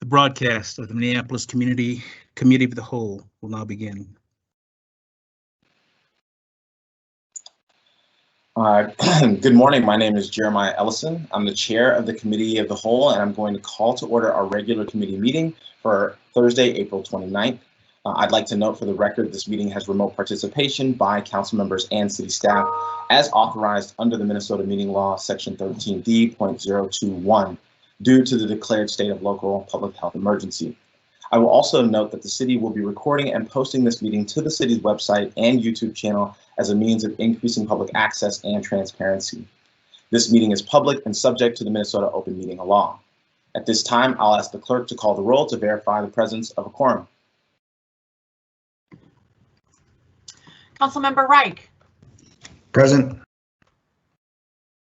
The broadcast of the Minneapolis Committee of the Whole will now begin. Good morning. My name is Jeremiah Ellison. I'm the chair of the Committee of the Whole, and I'm going to call to order our regular committee meeting for Thursday, April 29th. I'd like to note for the record, this meeting has remote participation by council members and city staff as authorized under the Minnesota Meeting Law, Section 13D.021, due to the declared state of local public health emergency. I will also note that the city will be recording and posting this meeting to the city's website and YouTube channel as a means of increasing public access and transparency. This meeting is public and subject to the Minnesota Open Meeting Law. At this time, I'll ask the clerk to call the roll to verify the presence of a quorum. Councilmember Reich. Present.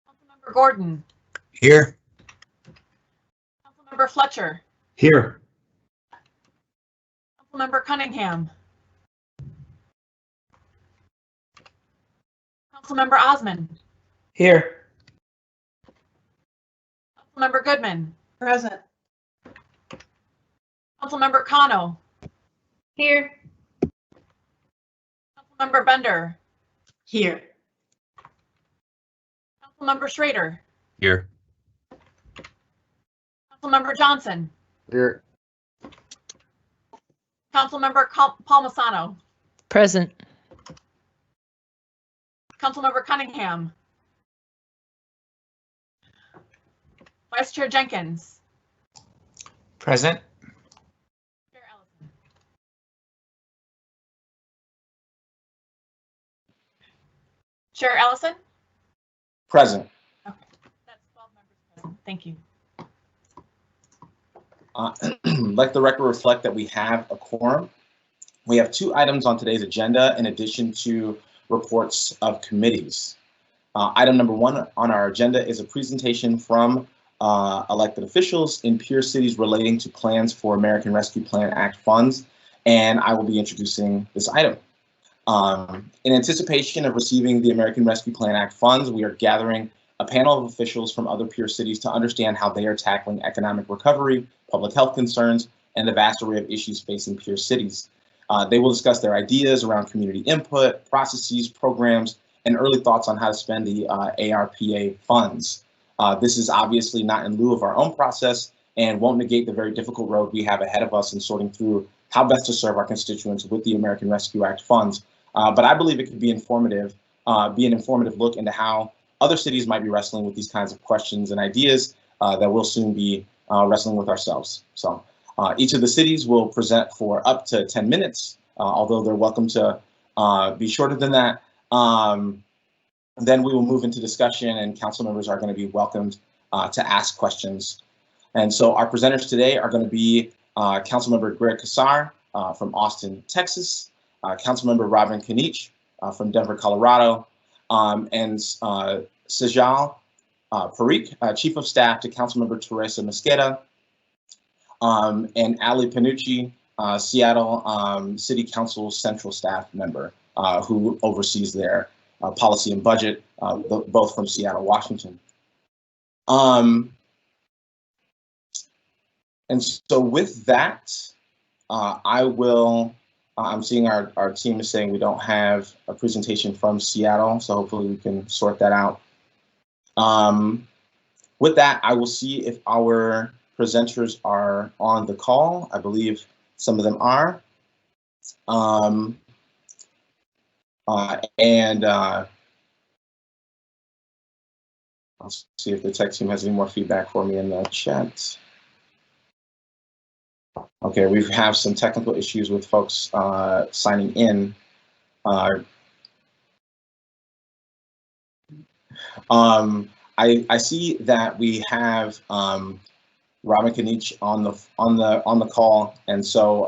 Councilmember Gordon. Here. Councilmember Fletcher. Here. Councilmember Cunningham. Councilmember Osmond. Here. Councilmember Goodman. Present. Councilmember Cano. Here. Councilmember Bender. Here. Councilmember Schrader. Here. Councilmember Johnson. Here. Councilmember Palmisano. Present. Councilmember Cunningham. Vice Chair Jenkins. Present. Chair Ellison. Chair Ellison? Present. Okay, that's 12 members present. Thank you. Let the record reflect that we have a quorum. We have 2 items on today's agenda in addition to reports of committees. Item number 1 on our agenda is a presentation from elected officials in peer cities relating to plans for American Rescue Plan Act funds, and I will be introducing this item. In anticipation of receiving the American Rescue Plan Act funds, we are gathering a panel of officials from other peer cities to understand how they are tackling economic recovery, public health concerns, and the vast array of issues facing peer cities. They will discuss their ideas around community input, processes, programs, and early thoughts on how to spend the ARPA funds. This is obviously not in lieu of our own process and won't negate the very difficult road we have ahead of us in sorting through how best to serve our constituents with the American Rescue Act funds. But I believe it could be informative, be an informative look into how other cities might be wrestling with these kinds of questions and ideas that we'll soon be wrestling with ourselves. So each of the cities will present for up to 10 minutes, although they're welcome to be shorter than that. Then we will move into discussion and council members are going to be welcomed to ask questions. And so our presenters today are going to be Councilmember Greg Casar from Austin, Texas, Councilmember Robin Kniech from Denver, Colorado, and Sejal Parikh, Chief of Staff to Councilmember Teresa Mosqueda, and Ali Panucci, Seattle City Council Central Staff member, who oversees their policy and budget, both from Seattle, Washington. And so with that, I'm seeing our team is saying we don't have a presentation from Seattle, so hopefully we can sort that out. With that, I will see if our presenters are on the call. I believe some of them are. I'll see if the tech team has any more feedback for me in the chat. Okay, we have some technical issues with folks signing in. I see that we have Robin Kniech on the call, and so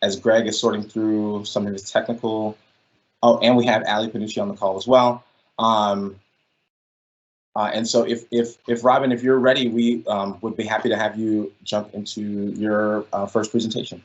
as Greg is sorting through some of his technical, and we have Ali Panucci on the call as well. And so if Robin, if you're ready, we would be happy to have you jump into your first presentation.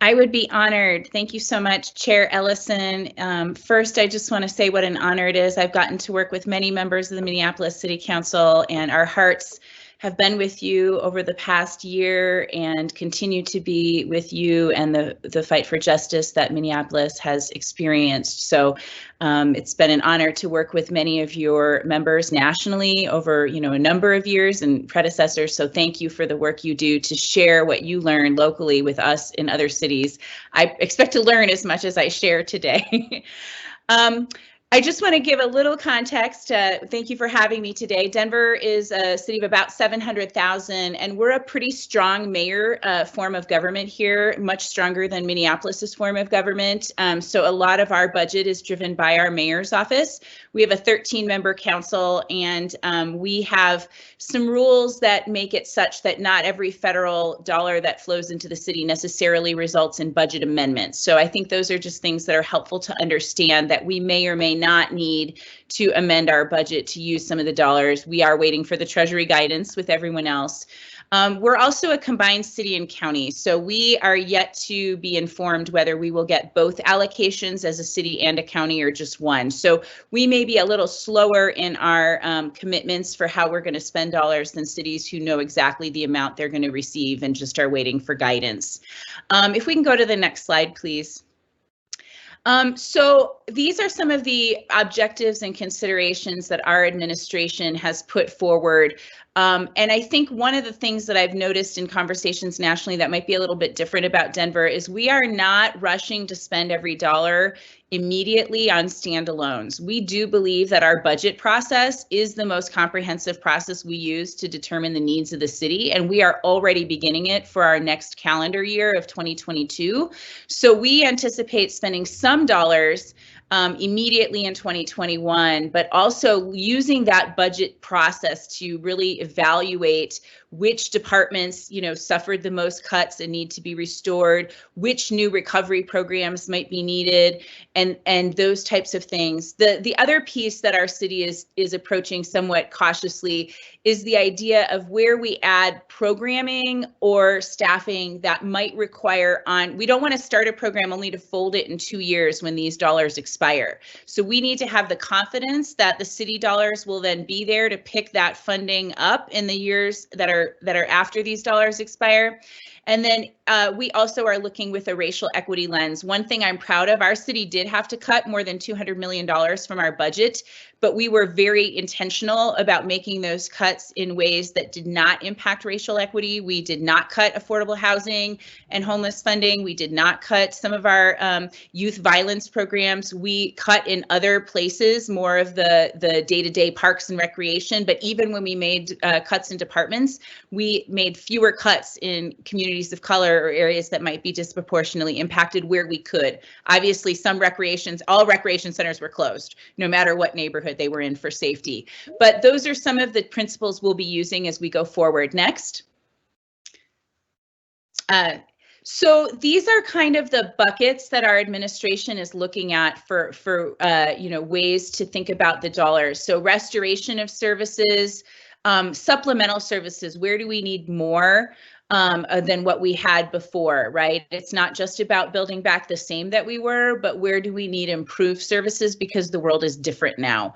I would be honored. Thank you so much, Chair Ellison. First, I just want to say what an honor it is. I've gotten to work with many members of the Minneapolis City Council, and our hearts have been with you over the past year and continue to be with you and the fight for justice that Minneapolis has experienced. So it's been an honor to work with many of your members nationally over, a number of years and predecessors. So thank you for the work you do to share what you learn locally with us in other cities. I expect to learn as much as I share today. I just want to give a little context. Thank you for having me today. Denver is a city of about 700,000, and we're a pretty strong mayor form of government here, much stronger than Minneapolis's form of government. So a lot of our budget is driven by our mayor's office. We have a 13-member council, and we have some rules that make it such that not every federal dollar that flows into the city necessarily results in budget amendments. So I think those are just things that are helpful to understand, that we may or may not need to amend our budget to use some of the dollars. We are waiting for the Treasury guidance with everyone else. We're also a combined city and county, so we are yet to be informed whether we will get both allocations as a city and a county or just one. So we may be a little slower in our commitments for how we're going to spend dollars than cities who know exactly the amount they're going to receive and just are waiting for guidance. If we can go to the next slide, please. So these are some of the objectives and considerations that our administration has put forward. And I think one of the things that I've noticed in conversations nationally that might be a little bit different about Denver is we are not rushing to spend every dollar immediately on standalones. We do believe that our budget process is the most comprehensive process we use to determine the needs of the city, and we are already beginning it for our next calendar year of 2022. So we anticipate spending some dollars immediately in 2021, but also using that budget process to really evaluate which departments, suffered the most cuts and need to be restored, which new recovery programs might be needed, and those types of things. The other piece that our city is approaching somewhat cautiously is the idea of where we add programming or staffing that might require we don't want to start a program only to fold it in 2 years when these dollars expire. So we need to have the confidence that the city dollars will then be there to pick that funding up in the years that are after these dollars expire. And then we also are looking with a racial equity lens. One thing I'm proud of, our city did have to cut more than $200 million from our budget, but we were very intentional about making those cuts in ways that did not impact racial equity. We did not cut affordable housing and homeless funding. We did not cut some of our youth violence programs. We cut in other places, more of the day-to-day parks and recreation. But even when we made cuts in departments, we made fewer cuts in communities of color or areas that might be disproportionately impacted where we could. Obviously, all recreation centers were closed, no matter what neighborhood they were in, for safety. But those are some of the principles we'll be using as we go forward. Next. So these are kind of the buckets that our administration is looking at for ways to think about the dollars. So restoration of services, supplemental services, where do we need more than what we had before, right? It's not just about building back the same that we were, but where do we need improved services because the world is different now.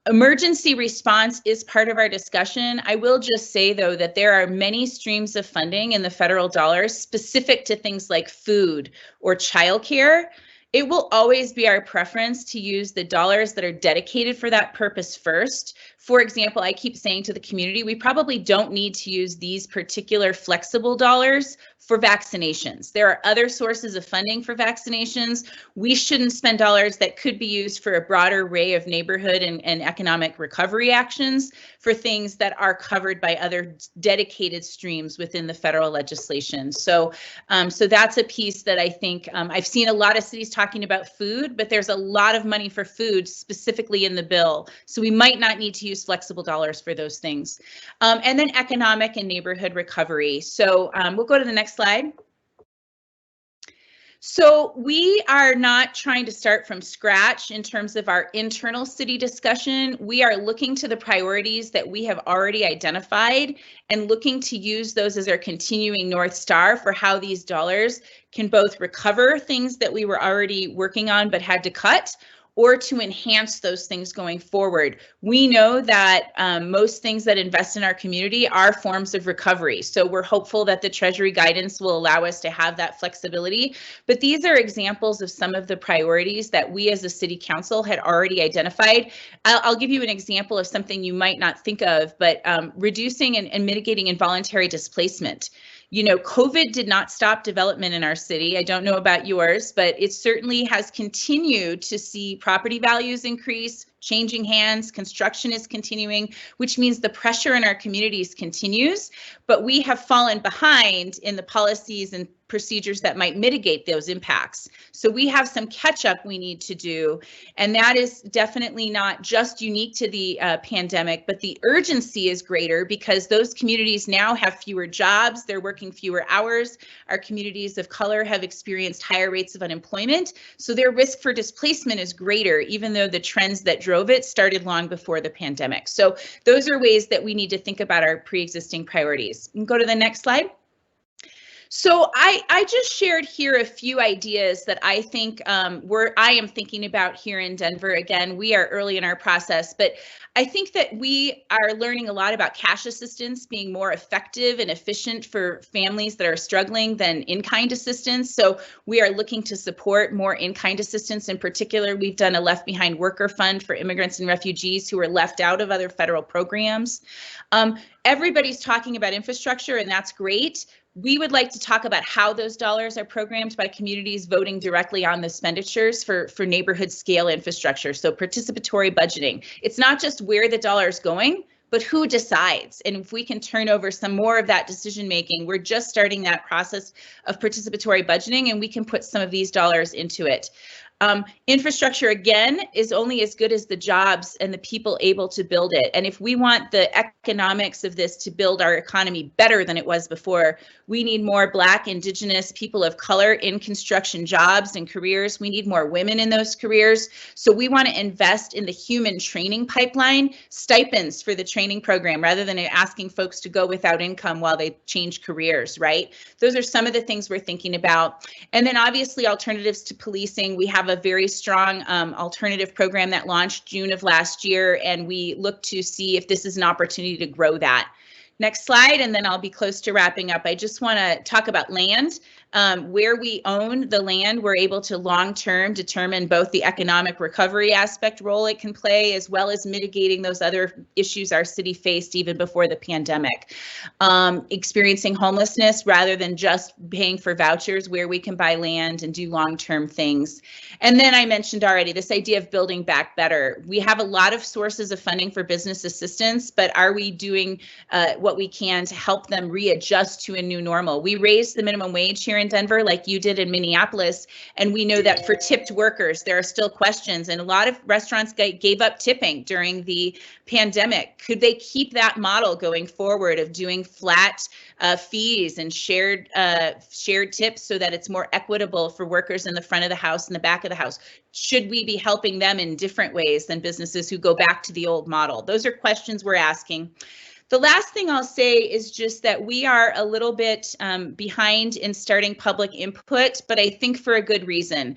Emergency response is part of our discussion. I will just say, though, that there are many streams of funding in the federal dollars specific to things like food or childcare. It will always be our preference to use the dollars that are dedicated for that purpose first. For example, I keep saying to the community, we probably don't need to use these particular flexible dollars for vaccinations. There are other sources of funding for vaccinations. We shouldn't spend dollars that could be used for a broader array of neighborhood and economic recovery actions for things that are covered by other dedicated streams within the federal legislation. So that's a piece that I think I've seen a lot of cities talking about food, but there's a lot of money for food specifically in the bill. So we might not need to use flexible dollars for those things. And then economic and neighborhood recovery. So we'll go to the next slide. So we are not trying to start from scratch in terms of our internal city discussion. We are looking to the priorities that we have already identified and looking to use those as our continuing North Star for how these dollars can both recover things that we were already working on but had to cut, or to enhance those things going forward. We know that most things that invest in our community are forms of recovery. So we're hopeful that the Treasury guidance will allow us to have that flexibility. But these are examples of some of the priorities that we as a city council had already identified. I'll give you an example of something you might not think of, but reducing and mitigating involuntary displacement. You know, COVID did not stop development in our city. I don't know about yours, but it certainly has continued to see property values increase, changing hands, construction is continuing, which means the pressure in our communities continues, but we have fallen behind in the policies and procedures that might mitigate those impacts. So we have some catch up we need to do, and that is definitely not just unique to the pandemic, but the urgency is greater because those communities now have fewer jobs, they're working fewer hours. Our communities of color have experienced higher rates of unemployment, so their risk for displacement is greater, even though the trends that drove it started long before the pandemic. So those are ways that we need to think about our pre-existing priorities. You can go to the next slide. So I just shared here a few ideas that I think I am thinking about here in Denver. Again, we are early in our process, but I think that we are learning a lot about cash assistance being more effective and efficient for families that are struggling than in-kind assistance. So we are looking to support more in-kind assistance. In particular, we've done a Left Behind Worker Fund for immigrants and refugees who are left out of other federal programs. Everybody's talking about infrastructure, and that's great. We would like to talk about how those dollars are programmed by communities voting directly on the expenditures for neighborhood scale infrastructure. So participatory budgeting. It's not just where the dollar is going, but who decides. And if we can turn over some more of that decision making, we're just starting that process of participatory budgeting, and we can put some of these dollars into it. Infrastructure, again, is only as good as the jobs and the people able to build it. And if we want the economics of this to build our economy better than it was before, we need more Black, Indigenous, people of color in construction jobs and careers. We need more women in those careers. So we want to invest in the human training pipeline, stipends for the training program, rather than asking folks to go without income while they change careers, right? Those are some of the things we're thinking about. And then obviously alternatives to policing. We have a very strong alternative program that launched June of last year, and we look to see if this is an opportunity to grow that. Next slide, and then I'll be close to wrapping up. I just want to talk about land. Where we own the land, we're able to long-term determine both the economic recovery aspect role it can play, as well as mitigating those other issues our city faced even before the pandemic. Experiencing homelessness rather than just paying for vouchers, where we can buy land and do long-term things. And then I mentioned already this idea of building back better. We have a lot of sources of funding for business assistance, but are we doing what we can to help them readjust to a new normal? We raised the minimum wage here in Denver, like you did in Minneapolis, and we know that for tipped workers, there are still questions, and a lot of restaurants gave up tipping during the pandemic. Could they keep that model going forward of doing flat fees and shared tips so that it's more equitable for workers in the front of the house and the back of the house? Should we be helping them in different ways than businesses who go back to the old model? Those are questions we're asking. The last thing I'll say is just that we are a little bit behind in starting public input, but I think for a good reason.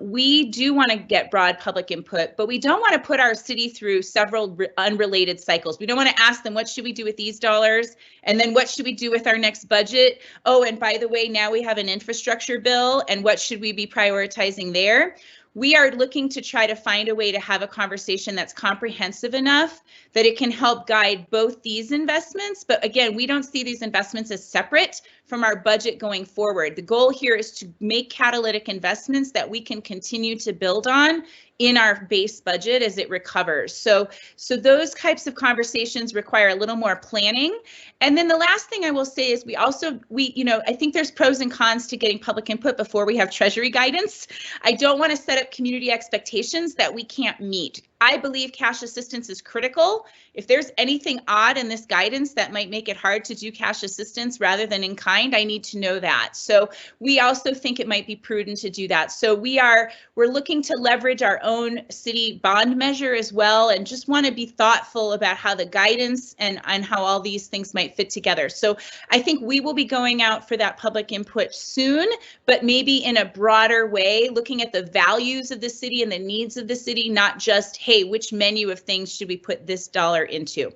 We do want to get broad public input, but we don't want to put our city through several unrelated cycles. We don't want to ask them, what should we do with these dollars? And then what should we do with our next budget? Oh, and by the way, now we have an infrastructure bill, and what should we be prioritizing there? We are looking to try to find a way to have a conversation that's comprehensive enough that it can help guide both these investments. But again, we don't see these investments as separate from our budget going forward. The goal here is to make catalytic investments that we can continue to build on in our base budget as it recovers. So those types of conversations require a little more planning. And then the last thing I will say is I think there's pros and cons to getting public input before we have Treasury guidance. I don't want to set up community expectations that we can't meet. I believe cash assistance is critical. if there's anything odd in this guidance that might make it hard to do cash assistance rather than in kind, I need to know that. So we also think it might be prudent to do that. So we're looking to leverage our own city bond measure as well, and just want to be thoughtful about how the guidance and how all these things might fit together. So I think we will be going out for that public input soon, but maybe in a broader way, looking at the values of the city and the needs of the city, not just, hey, which menu of things should we put this dollar into?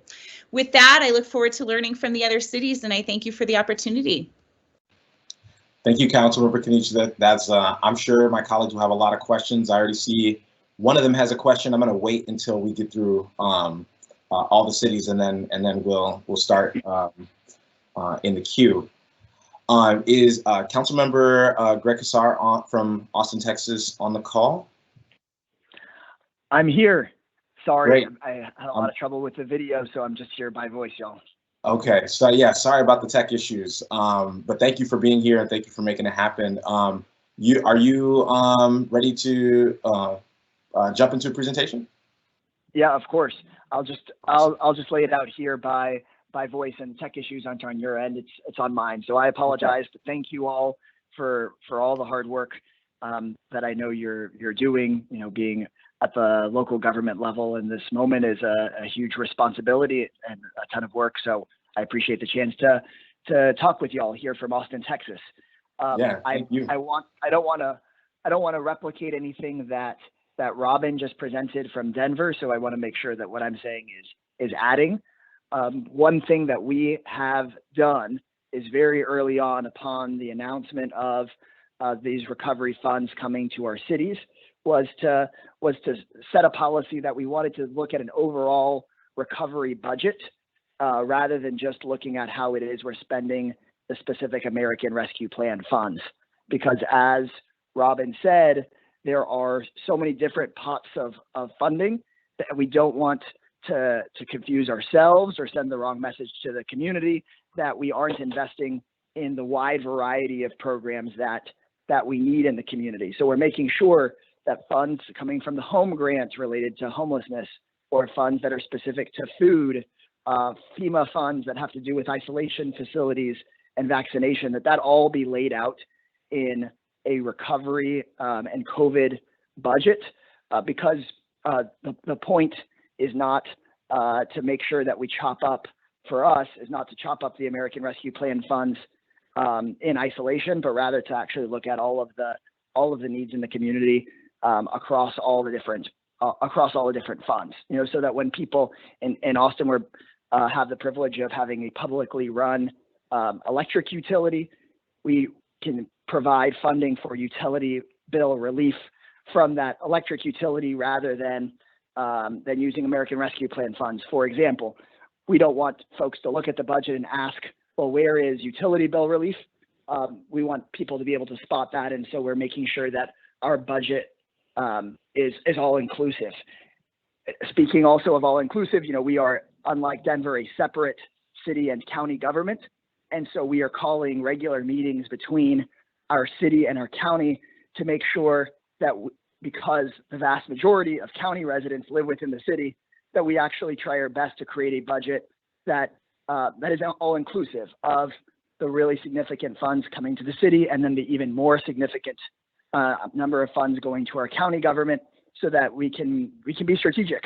With that, I look forward to learning from the other cities, and I thank you for the opportunity. Thank you, Councilmember Kenichi. That's I'm sure my colleagues will have a lot of questions. I already see one of them has a question. I'm going to wait until we get through all the cities, and then we'll start in the queue. Is Councilmember Greg Casar from Austin, Texas, on the call? I'm here. Sorry, Great. I had a lot of trouble with the video, so I'm just here by voice, y'all. Okay, so yeah, sorry about the tech issues, but thank you for being here and thank you for making it happen. Are you ready to jump into a presentation? Yeah, of course. I'll just lay it out here by voice, and tech issues aren't on your end. It's on mine. So I apologize, but thank you all for all the hard work that I know you're doing. You know, being at the local government level in this moment is a huge responsibility and a ton of work. So I appreciate the chance to talk with y'all here from Austin, Texas. Yeah, thank you. I don't want to replicate anything that Robin just presented from Denver. So I want to make sure that what I'm saying is adding. One thing that we have done is very early on, upon the announcement of these recovery funds coming to our cities, was to set a policy that we wanted to look at an overall recovery budget rather than just looking at how it is we're spending the specific American Rescue Plan funds. Because as Robin said, there are so many different pots of funding that we don't want to confuse ourselves or send the wrong message to the community that we aren't investing in the wide variety of programs that we need in the community. So we're making sure that funds coming from the home grants related to homelessness, or funds that are specific to food, FEMA funds that have to do with isolation facilities and vaccination, that all be laid out in a recovery and COVID budget, because the point is not to make sure that we chop up, for us, is not to chop up the American Rescue Plan funds in isolation, but rather to actually look at all of the needs in the community across all the different funds. You know, so that when people in Austin have the privilege of having a publicly run electric utility, we can provide funding for utility bill relief from that electric utility rather than using American Rescue Plan funds. For example, we don't want folks to look at the budget and ask, well, where is utility bill relief? We want people to be able to spot that, and so we're making sure that our budget is all inclusive. Speaking also of all inclusive, you know, we are, unlike Denver, a separate city and county government, and so we are calling regular meetings between our city and our county to make sure that because the vast majority of county residents live within the city, that we actually try our best to create a budget that is all inclusive of the really significant funds coming to the city, and then the even more significant number of funds going to our county government, so that we can be strategic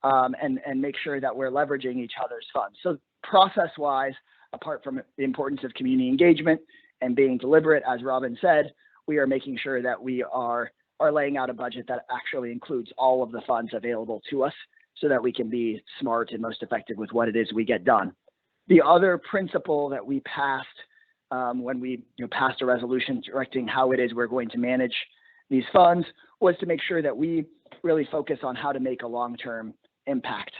and make sure that we're leveraging each other's funds. So process-wise, apart from the importance of community engagement and being deliberate, as Robin said, we are making sure that we are laying out a budget that actually includes all of the funds available to us, so that we can be smart and most effective with what it is we get done. The other principle that we passed when we passed a resolution directing how it is we're going to manage these funds was to make sure that we really focus on how to make a long-term impact.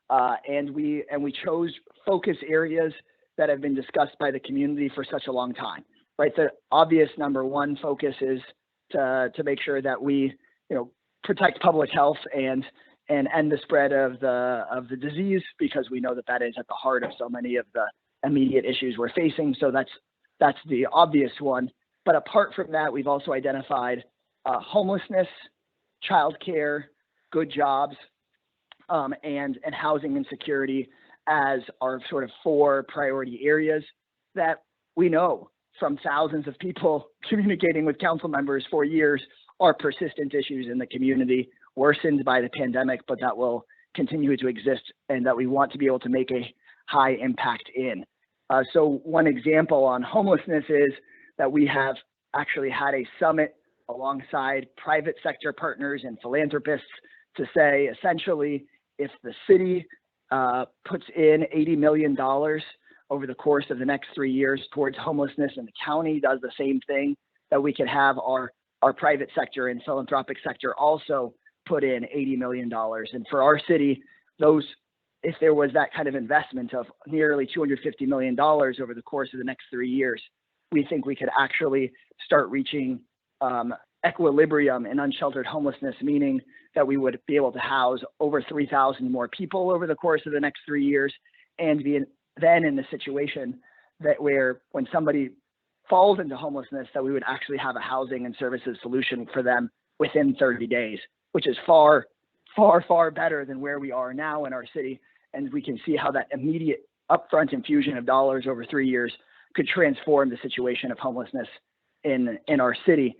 And we chose focus areas that have been discussed by the community for such a long time, right? The obvious number one focus is to make sure that we, protect public health and end the spread of the disease, because we know that is at the heart of so many of the immediate issues we're facing. So that's the obvious one. But apart from that, we've also identified homelessness, childcare, good jobs, and housing insecurity as our sort of 4 priority areas that we know from thousands of people communicating with council members for years are persistent issues in the community, worsened by the pandemic, but that will continue to exist and that we want to be able to make a high impact in. So one example on homelessness is that we have actually had a summit alongside private sector partners and philanthropists to say, essentially, if the city puts in $80 million over the course of the next 3 years towards homelessness, and the county does the same thing, that we could have our private sector and philanthropic sector also put in $80 million. And for our city, if there was that kind of investment of nearly $250 million over the course of the next 3 years, we think we could actually start reaching equilibrium in unsheltered homelessness, meaning that we would be able to house over 3,000 more people over the course of the next 3 years, and be then in the situation that where when somebody falls into homelessness, that we would actually have a housing and services solution for them within 30 days, which is far, far, far better than where we are now in our city. And we can see how that immediate upfront infusion of dollars over 3 years could transform the situation of homelessness in our city.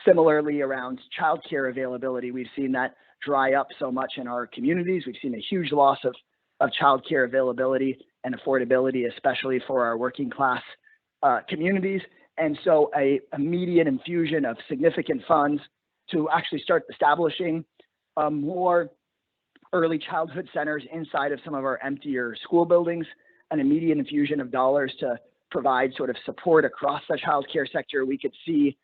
Similarly, around childcare availability, we've seen that dry up so much in our communities. We've seen a huge loss of childcare availability and affordability, especially for our working class communities. And so a immediate infusion of significant funds to actually start establishing more early childhood centers inside of some of our emptier school buildings, an immediate infusion of dollars to provide sort of support across the childcare sector, we could see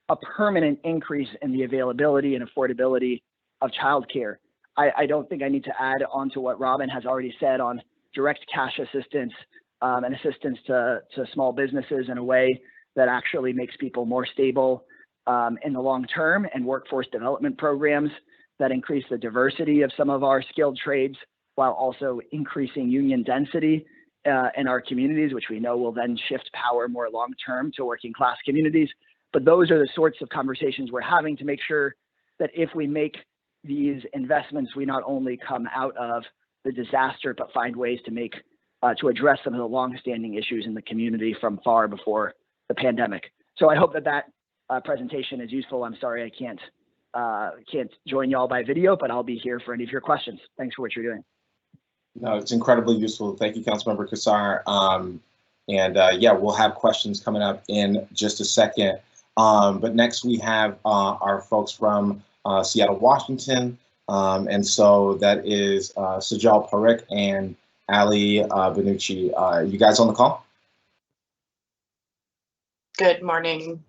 a permanent increase in the availability and affordability of childcare. I don't think I need to add on to what Robin has already said on direct cash assistance and assistance to small businesses in a way that actually makes people more stable in the long term, and workforce development programs that increase the diversity of some of our skilled trades while also increasing union density in our communities, which we know will then shift power more long term to working class communities. But those are the sorts of conversations we're having to make sure that if we make these investments, we not only come out of the disaster, but find ways to make to address some of the long-standing issues in the community from far before the pandemic. So I hope that presentation is useful. I'm sorry I can't join y'all by video, but I'll be here for any of your questions. Thanks for what you're doing. No, it's incredibly useful. Thank you, Councilmember Kassar. Yeah, we'll have questions coming up in just a second. But next we have our folks from Seattle, Washington. And so that is Sajal Parikh and Ali Banucci. You guys on the call? Good morning.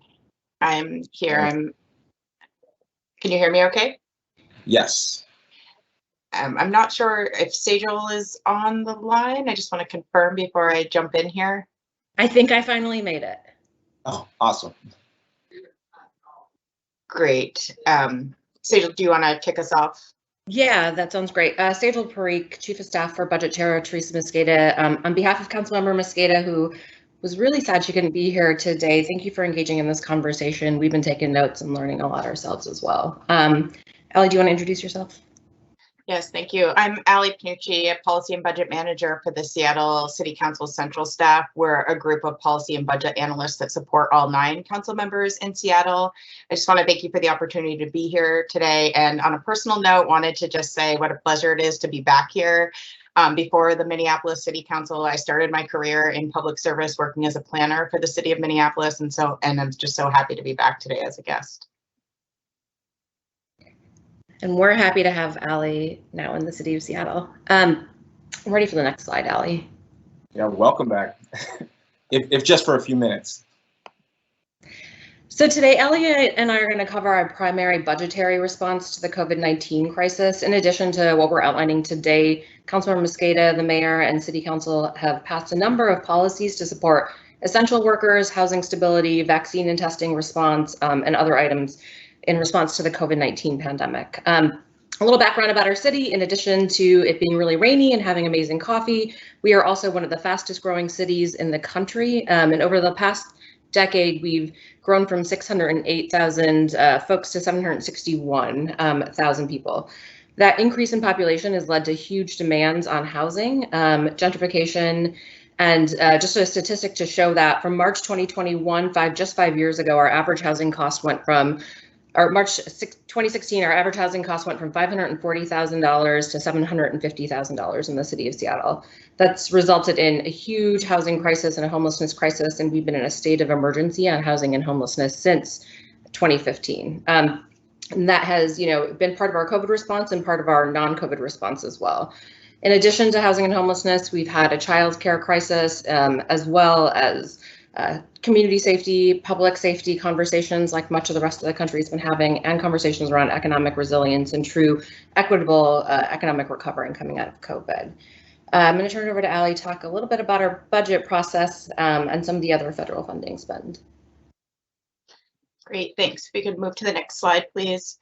I'm here. Can you hear me okay? Yes. I'm not sure if Sajal is on the line. I just want to confirm before I jump in here. I think I finally made it. Oh, awesome. Great. Sajal, do you want to kick us off? Yeah, that sounds great. Sajal Parikh, Chief of Staff for Budget Chair Teresa Mosqueda. On behalf of Councilmember Mosqueda, who was really sad she couldn't be here today, thank you for engaging in this conversation. We've been taking notes and learning a lot ourselves as well. Ali, do you want to introduce yourself? Yes, thank you. I'm Ali Panucci, a Policy and Budget Manager for the Seattle City Council Central Staff. We're a group of policy and budget analysts that support all 9 council members in Seattle. I just want to thank you for the opportunity to be here today. And on a personal note, wanted to just say what a pleasure it is to be back here. Before the Minneapolis City Council, I started my career in public service working as a planner for the city of Minneapolis. And I'm just so happy to be back today as a guest. And we're happy to have Ali now in the city of Seattle. I'm ready for the next slide, Ali. Yeah, welcome back. if just for a few minutes. So today, Ali and I are going to cover our primary budgetary response to the COVID-19 crisis. In addition to what we're outlining today, Councilmember Mosqueda, the mayor, and city council have passed a number of policies to support essential workers, housing stability, vaccine and testing response, and other items in response to the COVID-19 pandemic. A little background about our city: in addition to it being really rainy and having amazing coffee, we are also one of the fastest growing cities in the country. And over the past decade, we've grown from 608,000 folks to 761,000 people. That increase in population has led to huge demands on housing, gentrification, and just a statistic to show that from March 2021, just 5 years ago, our average housing cost went from, or March 2016, our average housing cost went from $540,000 to $750,000 in the city of Seattle. That's resulted in a huge housing crisis and a homelessness crisis, and we've been in a state of emergency on housing and homelessness since 2015. And that has, been part of our COVID response and part of our non-COVID response as well. In addition to housing and homelessness, we've had a child care crisis, as well as community safety, public safety conversations like much of the rest of the country has been having, and conversations around economic resilience and true equitable economic recovery coming out of COVID. I'm going to turn it over to Allie to talk a little bit about our budget process and some of the other federal funding spend. Great, thanks. We could move to the next slide, please.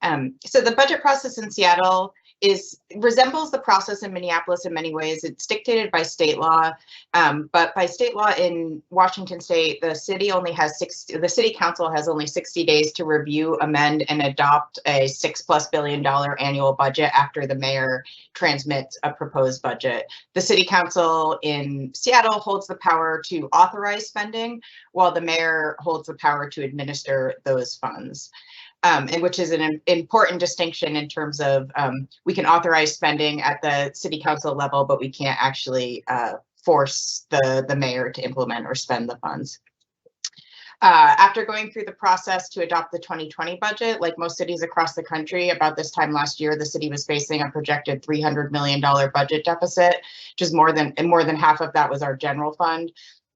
So the budget process in Seattle resembles the process in Minneapolis in many ways. It's dictated by state law, but by state law in Washington State, the city council has only 60 days to review, amend, and adopt a $6+ billion annual budget after the mayor transmits a proposed budget. The city council in Seattle holds the power to authorize spending, while the mayor holds the power to administer those funds. And which is an important distinction in terms of we can authorize spending at the city council level, but we can't actually force the mayor to implement or spend the funds. After going through the process to adopt the 2020 budget, like most cities across the country, about this time last year, the city was facing a projected $300 million budget deficit, which is more than half of that was our general fund.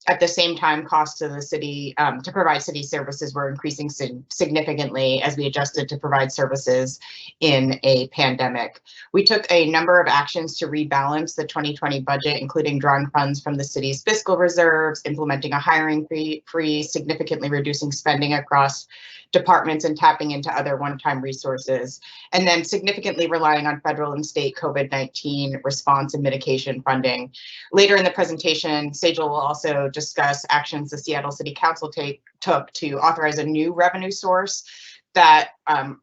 At the same time, costs to the city to provide city services were increasing significantly as we adjusted to provide services in a pandemic. We took a number of actions to rebalance the 2020 budget, including drawing funds from the city's fiscal reserves, implementing a hiring freeze, significantly reducing spending across departments and tapping into other one-time resources, and then significantly relying on federal and state COVID-19 response and mitigation funding. Later in the presentation, Sejal will also discuss actions the Seattle City Council took to authorize a new revenue source that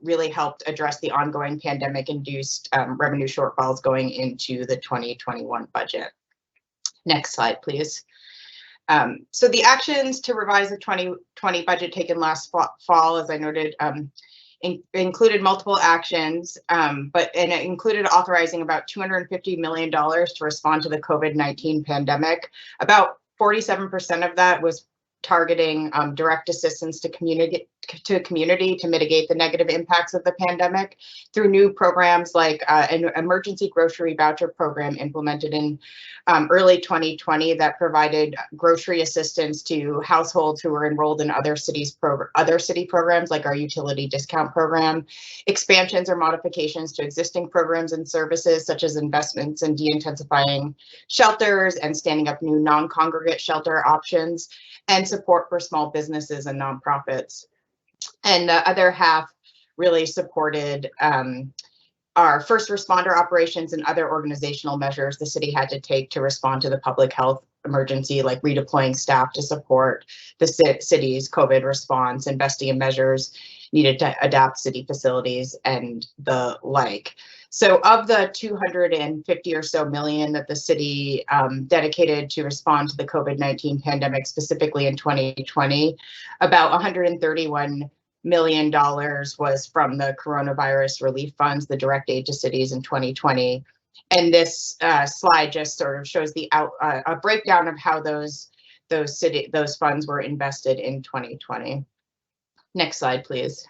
really helped address the ongoing pandemic-induced revenue shortfalls going into the 2021 budget. Next slide, please. So the actions to revise the 2020 budget taken last fall, as I noted, included multiple actions, and it included authorizing about $250 million to respond to the COVID-19 pandemic. About 47% of that was targeting direct assistance to community to mitigate the negative impacts of the pandemic through new programs like an emergency grocery voucher program implemented in early 2020 that provided grocery assistance to households who were enrolled in other city programs like our utility discount program, expansions or modifications to existing programs and services such as investments in de-intensifying shelters and standing up new non-congregate shelter options, and support for small businesses and nonprofits. And the other half really supported our first responder operations and other organizational measures the city had to take to respond to the public health emergency, like redeploying staff to support the city's COVID response, investing in measures needed to adapt city facilities, and the like. So of the 250 or so million that the city dedicated to respond to the COVID-19 pandemic, specifically in 2020, about $131 million was from the coronavirus relief funds, the direct aid to cities in 2020. And this slide just sort of shows a breakdown of how those funds were invested in 2020. Next slide, please.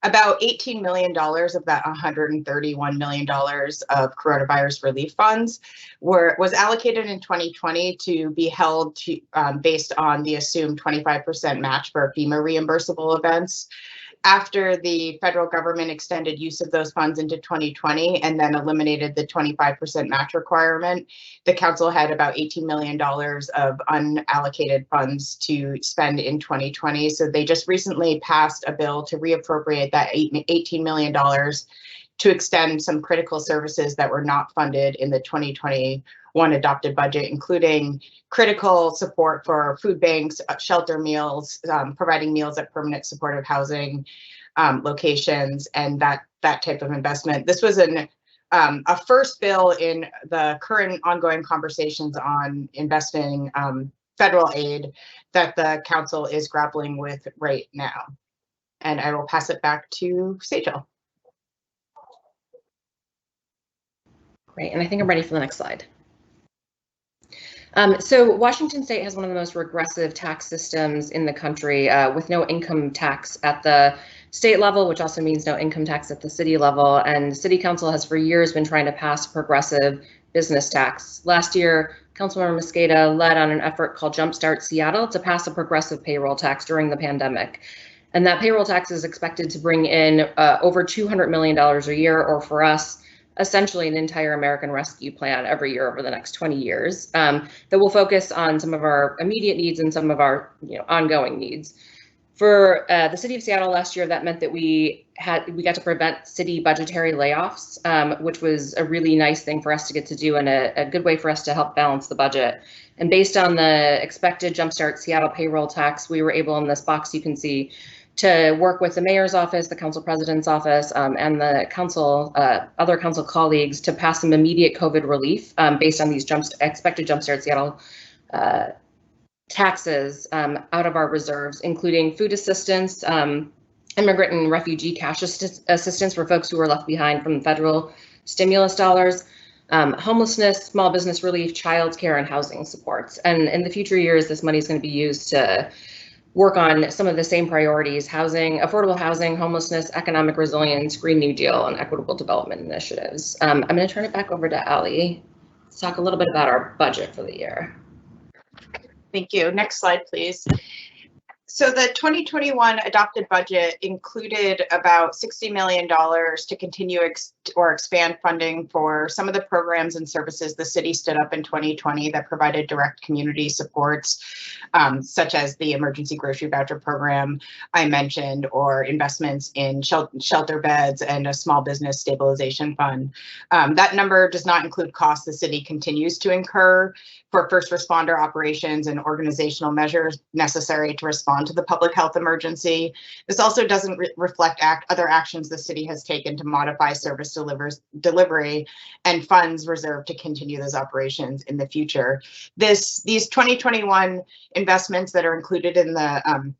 About $18 million of that $131 million of coronavirus relief funds was allocated in 2020 to be held to, based on the assumed 25% match for FEMA reimbursable events. After the federal government extended use of those funds into 2020 and then eliminated the 25% match requirement, the council had about $18 million of unallocated funds to spend in 2020. So they just recently passed a bill to reappropriate that $18 million to extend some critical services that were not funded in the 2021 adopted budget, including critical support for food banks, shelter meals, providing meals at permanent supportive housing, locations and that type of investment. This was a first bill in the current ongoing conversations on investing federal aid that the council is grappling with right now. And I will pass it back to Sejal. Great, and I think I'm ready for the next slide. So Washington State has one of the most regressive tax systems in the country, with no income tax at the state level, which also means no income tax at the city level. And City Council has for years been trying to pass progressive business tax. Last year, Councilmember Mosqueda led on an effort called Jumpstart Seattle to pass a progressive payroll tax during the pandemic. And that payroll tax is expected to bring in over $200 million a year, or for us, essentially an entire American Rescue Plan every year over the next 20 years that will focus on some of our immediate needs and some of our ongoing needs. For the city of Seattle last year, that meant that we got to prevent city budgetary layoffs, which was a really nice thing for us to get to do and a good way for us to help balance the budget. And based on the expected Jumpstart Seattle payroll tax, we were able, in this box you can see, to work with the mayor's office, the council president's office, and the council, other council colleagues to pass some immediate COVID relief based on these expected Jumpstart Seattle taxes out of our reserves, including food assistance, immigrant and refugee cash assistance for folks who were left behind from federal stimulus dollars, homelessness, small business relief, childcare, and housing supports. And in the future years, this money is going to be used to work on some of the same priorities: housing, affordable housing, homelessness, economic resilience, Green New Deal, and equitable development initiatives. I'm going to turn it back over to Ali to talk a little bit about our budget for the year. Thank you. Next slide, please. So the 2021 adopted budget included about $60 million to continue or expand funding for some of the programs and services the city stood up in 2020 that provided direct community supports, such as the emergency grocery voucher program I mentioned, or investments in shelter beds and a small business stabilization fund. That number does not include costs the city continues to incur for first responder operations and organizational measures necessary to respond to the public health emergency. This also doesn't reflect other actions the city has taken to modify service delivery and funds reserved to continue those operations in the future. These 2021 investments that are included in the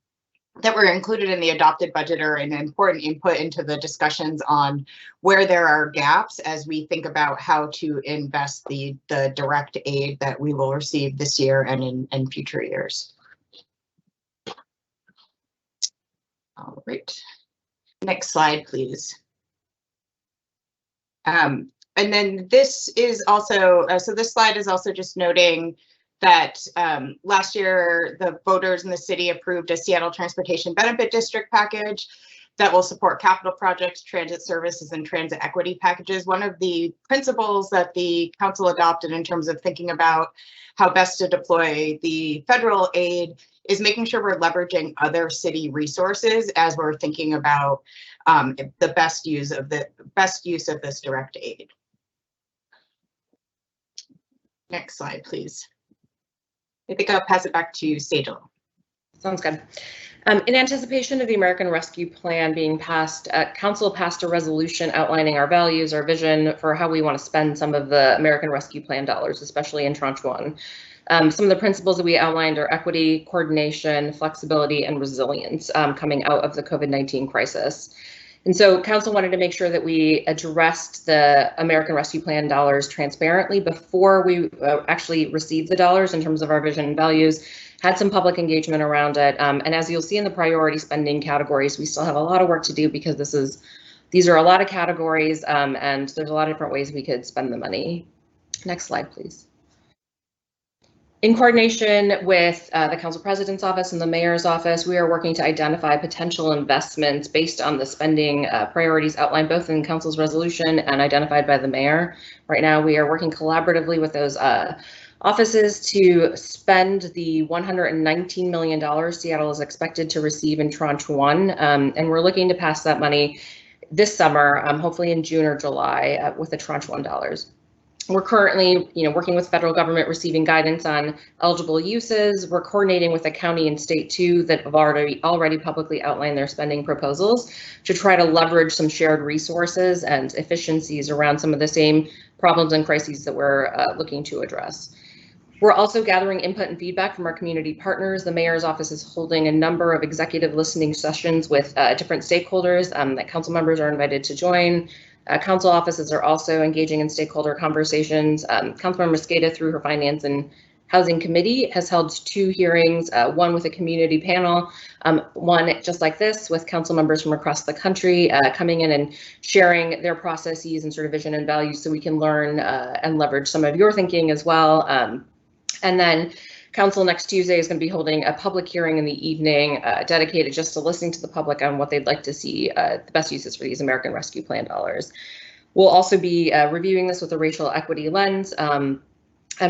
that were included in the adopted budget are an important input into the discussions on where there are gaps as we think about how to invest the direct aid that we will receive this year and in future years. All right, next slide, please. And then this is also, so this slide is also just noting that last year, the voters in the city approved a Seattle Transportation Benefit District package that will support capital projects, transit services, and transit equity packages. One of the principles that the council adopted in terms of thinking about how best to deploy the federal aid is making sure we're leveraging other city resources as we're thinking about the best use of this direct aid. Next slide, please. I think I'll pass it back to Sejal. Sounds good. In anticipation of the American Rescue Plan being passed, Council passed a resolution outlining our values, our vision for how we want to spend some of the American Rescue Plan dollars, especially in Tranche 1. Some of the principles that we outlined are equity, coordination, flexibility, and resilience coming out of the COVID-19 crisis. And so Council wanted to make sure that we addressed the American Rescue Plan dollars transparently before we actually received the dollars in terms of our vision and values, had some public engagement around it. And as you'll see in the priority spending categories, we still have a lot of work to do because these are a lot of categories and there's a lot of different ways we could spend the money. Next slide, please. In coordination with the Council President's Office and the Mayor's Office, we are working to identify potential investments based on the spending priorities outlined both in Council's resolution and identified by the Mayor. Right now, we are working collaboratively with those offices to spend the $119 million Seattle is expected to receive in Tranche 1, and we're looking to pass that money this summer, hopefully in June or July, with the Tranche 1 dollars. We're currently, working with federal government, receiving guidance on eligible uses. We're coordinating with the county and state too that have already publicly outlined their spending proposals to try to leverage some shared resources and efficiencies around some of the same problems and crises that we're looking to address. We're also gathering input and feedback from our community partners. The mayor's office is holding a number of executive listening sessions with different stakeholders that council members are invited to join. Council offices are also engaging in stakeholder conversations. Councilmember Mosqueda, through her Finance and Housing Committee, has held 2 hearings, one with a community panel, one just like this with council members from across the country coming in and sharing their processes and sort of vision and values so we can learn and leverage some of your thinking as well. And then Council next Tuesday is going to be holding a public hearing in the evening dedicated just to listening to the public on what they'd like to see the best uses for these American Rescue Plan dollars. We'll also be reviewing this with a racial equity lens and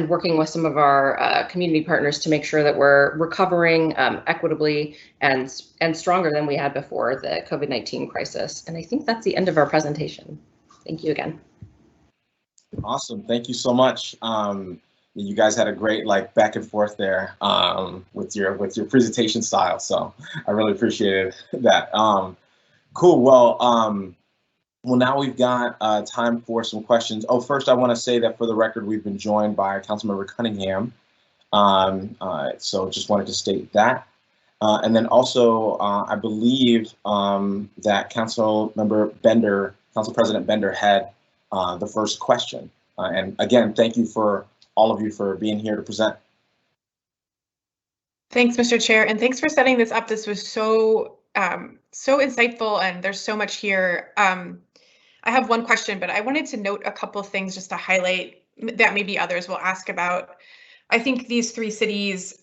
working with some of our community partners to make sure that we're recovering equitably and stronger than we had before the COVID-19 crisis. And I think that's the end of our presentation. Thank you again. Awesome. Thank you so much. You guys had a great back and forth there with your presentation style, so I really appreciated that. Cool. Well, now we've got time for some questions. Oh, first I want to say that for the record, we've been joined by Councilmember Cunningham. So just wanted to state that. And then also, I believe that Council President Bender had the first question. And again, thank you for all of you for being here to present. Thanks, Mr. Chair, and thanks for setting this up. This was so insightful, and there's so much here. I have one question, but I wanted to note a couple of things just to highlight that maybe others will ask about. I think these 3 cities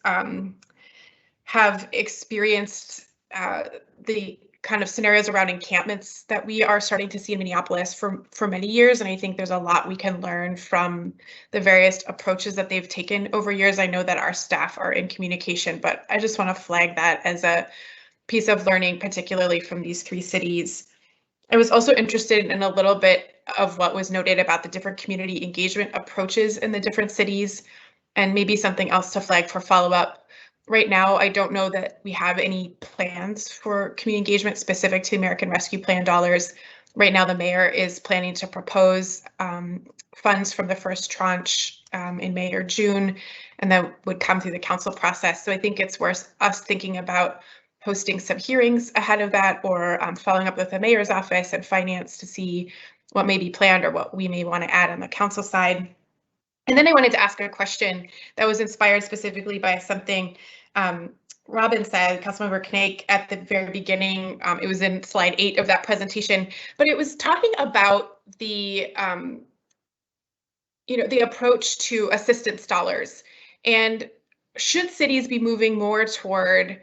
have experienced the kind of scenarios around encampments that we are starting to see in Minneapolis for many years. And I think there's a lot we can learn from the various approaches that they've taken over years. I know that our staff are in communication, but I just want to flag that as a piece of learning, particularly from these 3 cities. I was also interested in a little bit of what was noted about the different community engagement approaches in the different cities, and maybe something else to flag for follow-up. Right now, I don't know that we have any plans for community engagement specific to American Rescue Plan dollars. Right now, the mayor is planning to propose funds from the first tranche in May or June, and that would come through the council process. So I think it's worth us thinking about hosting some hearings ahead of that, or following up with the mayor's office and finance to see what may be planned or what we may want to add on the council side. And then I wanted to ask a question that was inspired specifically by something Robin said, Councilmember Knake, at the very beginning. It was in slide 8 of that presentation, but it was talking about the the approach to assistance dollars, and should cities be moving more toward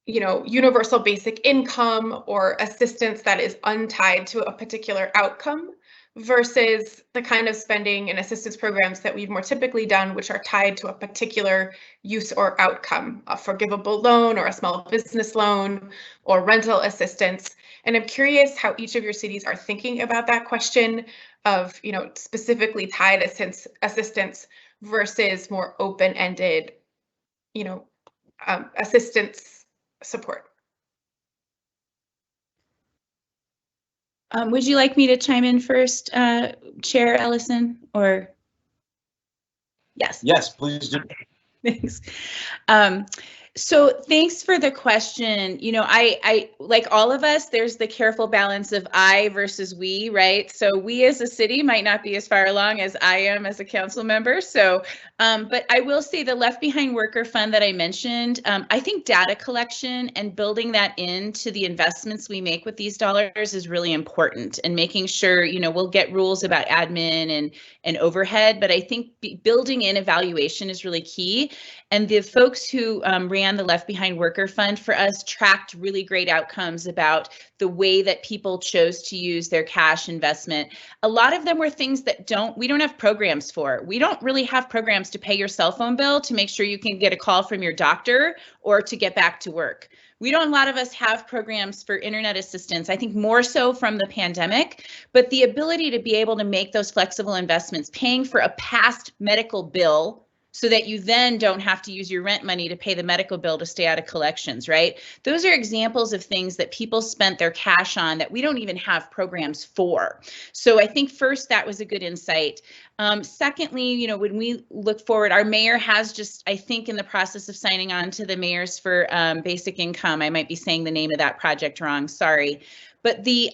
universal basic income or assistance that is untied to a particular outcome, versus the kind of spending and assistance programs that we've more typically done, which are tied to a particular use or outcome, a forgivable loan or a small business loan or rental assistance. And I'm curious how each of your cities are thinking about that question of, specifically tied assistance versus more open-ended, assistance support. Would you like me to chime in first, Chair Ellison, or? Yes. Yes, please do. Thanks. So thanks for the question. I like all of us, there's the careful balance of I versus we, right? So we as a city might not be as far along as I am as a council member. So, but I will say the Left Behind Worker Fund that I mentioned, I think data collection and building that into the investments we make with these dollars is really important, and making sure, we'll get rules about admin and overhead, but I think building in evaluation is really key. And the folks who ran the Left Behind Worker Fund for us tracked really great outcomes about the way that people chose to use their cash investment. A lot of them were things that we don't have programs for. We don't really have programs to pay your cell phone bill, to make sure you can get a call from your doctor, or to get back to work. We don't, a lot of us have programs for internet assistance, I think more so from the pandemic, but the ability to be able to make those flexible investments, paying for a past medical bill so that you then don't have to use your rent money to pay the medical bill to stay out of collections, right? Those are examples of things that people spent their cash on that we don't even have programs for. So I think first that was a good insight. Secondly, you know, when we look forward, our mayor has just, I think, in the process of signing on to the Mayors for Basic Income. I might be saying the name of that project wrong, sorry. But the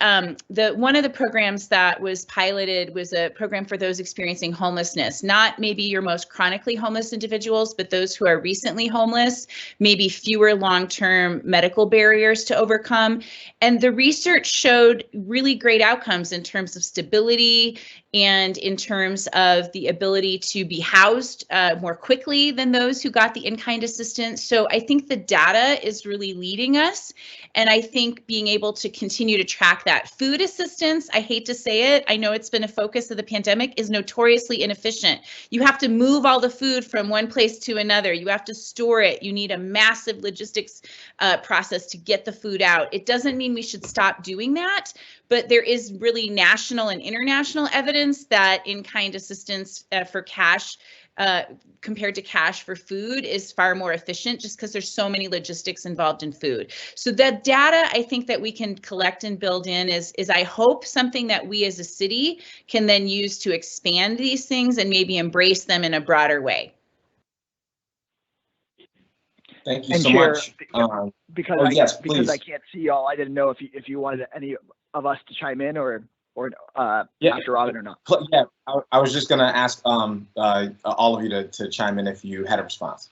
one of the programs that was piloted was a program for those experiencing homelessness, not maybe your most chronically homeless individuals, but those who are recently homeless, maybe fewer long-term medical barriers to overcome. And the research showed really great outcomes in terms of stability and in terms of the ability to be housed more quickly than those who got the in-kind assistance. So I think the data is really leading us. And I think being able to continue to track that. Food assistance, I hate to say it, I know it's been a focus of the pandemic, is notoriously inefficient. You have to move all the food from one place to another. You have to store it. You need a massive logistics process to get the food out. It doesn't mean we should stop doing that, but there is really national and international evidence that in-kind assistance for cash compared to cash for food is far more efficient just because there's so many logistics involved in food. So that data I think that we can collect and build in is I hope something that we as a city can then use to expand these things and maybe embrace them in a broader way. Thank you And so Chair, much. Because yes, because I please. can't see y'all, I didn't know if you wanted any of us to chime in or Yeah. Dr. Robin or not. Yeah, I was just going to ask all of you to chime in if you had a response.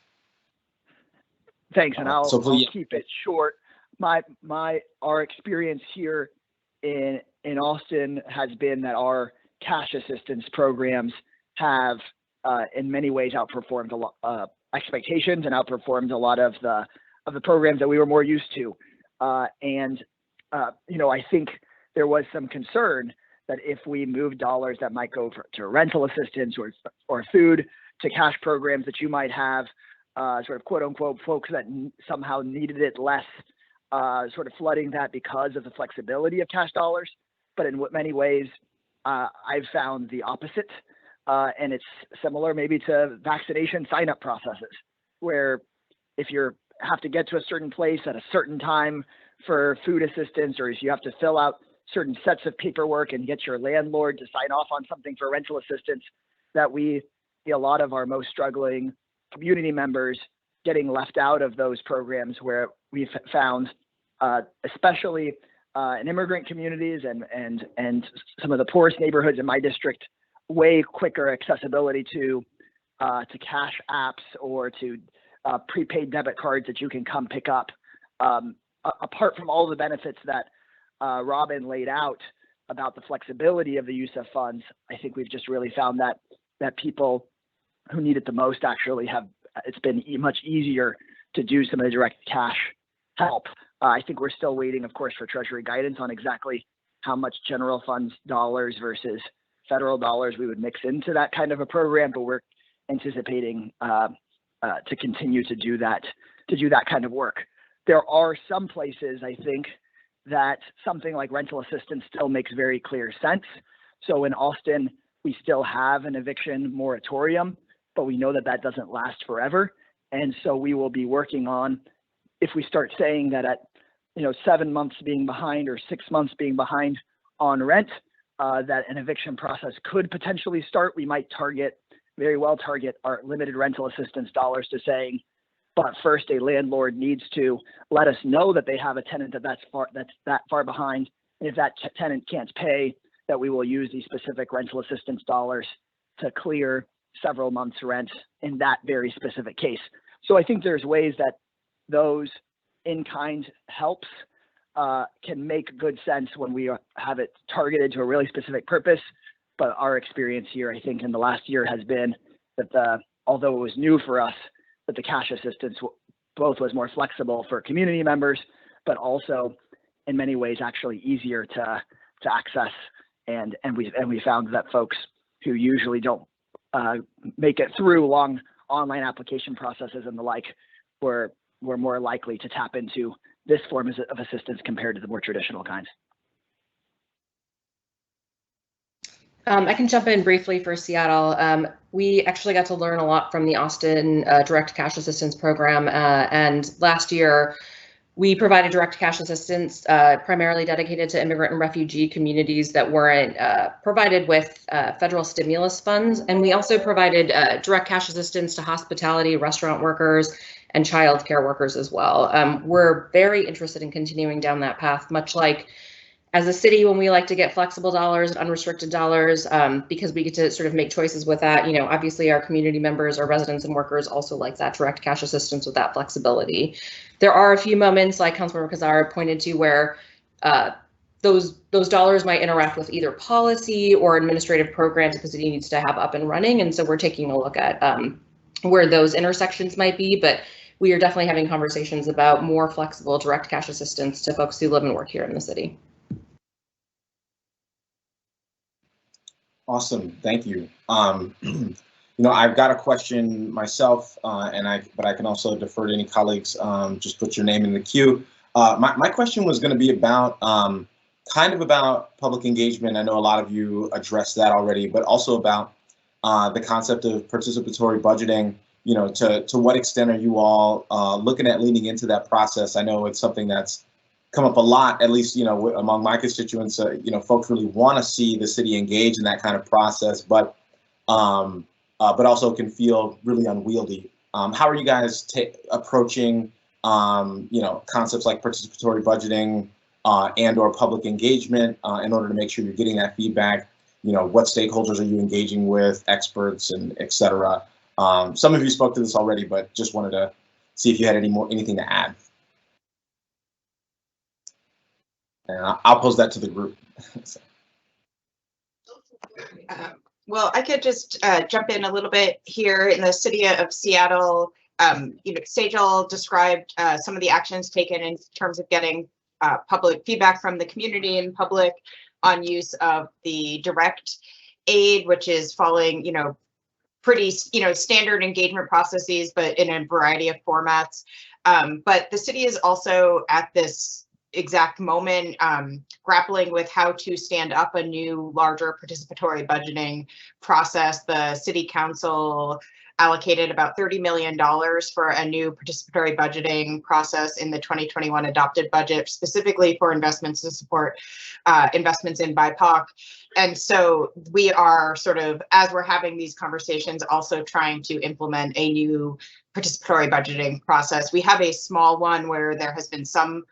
Thanks, and I'll please. keep it short. Our experience here in Austin has been that our cash assistance programs have in many ways outperformed a lot expectations and outperformed a lot of the programs that we were more used to. You know, I think there was some concern that if we move dollars that might go to rental assistance or food to cash programs that you might have sort of quote unquote folks that somehow needed it less, sort of flooding that because of the flexibility of cash dollars. But in many ways, I've found the opposite. And it's similar maybe to vaccination sign-up processes, where if you have to get to a certain place at a certain time for food assistance, or if you have to fill out certain sets of paperwork and get your landlord to sign off on something for rental assistance, that we see a lot of our most struggling community members getting left out of those programs, where we've found, especially in immigrant communities and some of the poorest neighborhoods in my district, way quicker accessibility to cash apps or to prepaid debit cards that you can come pick up. Apart from all the benefits that Robin laid out about the flexibility of the use of funds, I think we've just really found that people who need it the most actually have, it's been much easier to do some of the direct cash help. I think we're still waiting, of course, for Treasury guidance on exactly how much general funds dollars versus federal dollars we would mix into that kind of a program, but we're anticipating to continue to do that kind of work. There are some places, I think, that something like rental assistance still makes very clear sense. So in Austin, we still have an eviction moratorium, but we know that that doesn't last forever. And so we will be working on, if we start saying that at 7 months being behind or 6 months being behind on rent, that an eviction process could potentially start, we might very well target our limited rental assistance dollars to saying, but first a landlord needs to let us know that they have a tenant that's that far behind. And if that tenant can't pay, that we will use these specific rental assistance dollars to clear several months rent in that very specific case. So I think there's ways that those in-kind helps can make good sense when we have it targeted to a really specific purpose. But our experience here, I think in the last year, has been that although it was new for us, that the cash assistance both was more flexible for community members, but also in many ways actually easier to access. And we found that folks who usually don't make it through long online application processes and the like were more likely to tap into this form of assistance compared to the more traditional kinds? I can jump in briefly for Seattle. We actually got to learn a lot from the Austin Direct Cash Assistance Program, and last year we provided direct cash assistance primarily dedicated to immigrant and refugee communities that weren't provided with federal stimulus funds, and we also provided direct cash assistance to hospitality, restaurant workers, and child care workers as well. We're very interested in continuing down that path, much like as a city, when we like to get flexible dollars and unrestricted dollars, because we get to sort of make choices with that. You know, obviously our community members, our residents and workers also like that direct cash assistance with that flexibility. There are a few moments, like Councilmember Kazar pointed to, where those dollars might interact with either policy or administrative programs the city needs to have up and running. And so we're taking a look at where those intersections might be, but we are definitely having conversations about more flexible direct cash assistance to folks who live and work here in the city. Awesome, thank you. You know, I've got a question myself, but I can also defer to any colleagues. Just put your name in the queue. My question was going to be about kind of about public engagement. I know a lot of you addressed that already, but also about the concept of participatory budgeting. You know, to what extent are you all looking at leaning into that process? I know it's something that's come up a lot, at least, you know, among my constituents. You know, folks really want to see the city engage in that kind of process, but also can feel really unwieldy. How are you guys approaching, you know, concepts like participatory budgeting and/or public engagement in order to make sure you're getting that feedback? You know, what stakeholders are you engaging with, experts, and et cetera? Some of you spoke to this already, but just wanted to see if you had anything to add. And I'll pose that to the group. Well, I could just jump in a little bit here. In the city of Seattle, you know, Sejal described some of the actions taken in terms of getting public feedback from the community and public on use of the direct aid, which is following, you know, pretty, you know, standard engagement processes, but in a variety of formats. But the city is also at this exact moment grappling with how to stand up a new, larger participatory budgeting process. The city council allocated about $30 million for a new participatory budgeting process in the 2021 adopted budget, specifically for investments to support investments in BIPOC. And so we are sort of, as we're having these conversations, also trying to implement a new participatory budgeting process. We have a small one where there has been some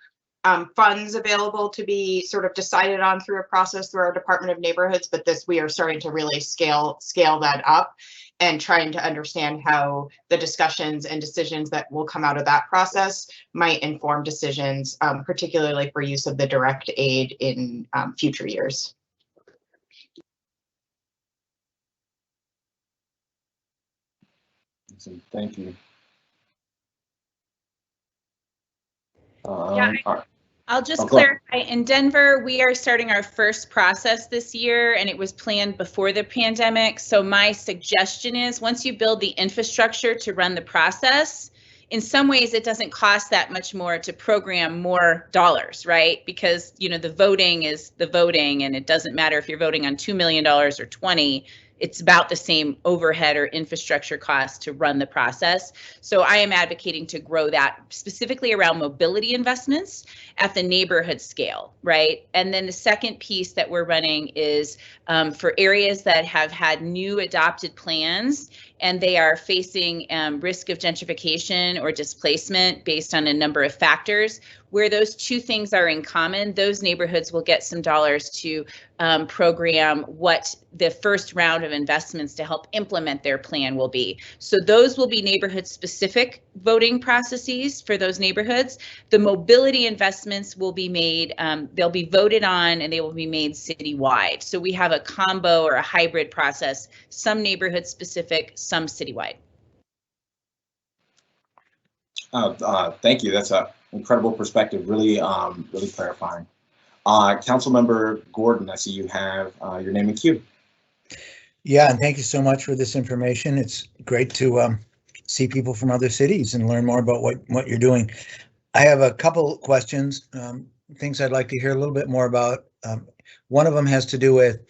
funds available to be sort of decided on through a process through our Department of Neighborhoods, but this, we are starting to really scale that up and trying to understand how the discussions and decisions that will come out of that process might inform decisions, particularly for use of the direct aid in future years. Thank you. Yeah, I'll just clarify, in Denver, we are starting our first process this year, and it was planned before the pandemic. So my suggestion is, once you build the infrastructure to run the process, in some ways it doesn't cost that much more to program more dollars, right? Because, you know, the voting is the voting, and it doesn't matter if you're voting on $2 million or 20. It's about the same overhead or infrastructure cost to run the process. So I am advocating to grow that specifically around mobility investments at the neighborhood scale, right? And then the second piece that we're running is for areas that have had new adopted plans and they are facing risk of gentrification or displacement based on a number of factors. Where those two things are in common, those neighborhoods will get some dollars to program what the first round of investments to help implement their plan will be. So those will be neighborhood specific voting processes for those neighborhoods. The mobility investments will be made, they'll be voted on and they will be made citywide. So we have a combo or a hybrid process, some neighborhood specific, some citywide. Thank you. That's an incredible perspective. Really, really clarifying. Councilmember Gordon, I see you have your name in queue. Yeah, and thank you so much for this information. It's great to see people from other cities and learn more about what you're doing. I have a couple questions, things I'd like to hear a little bit more about. One of them has to do with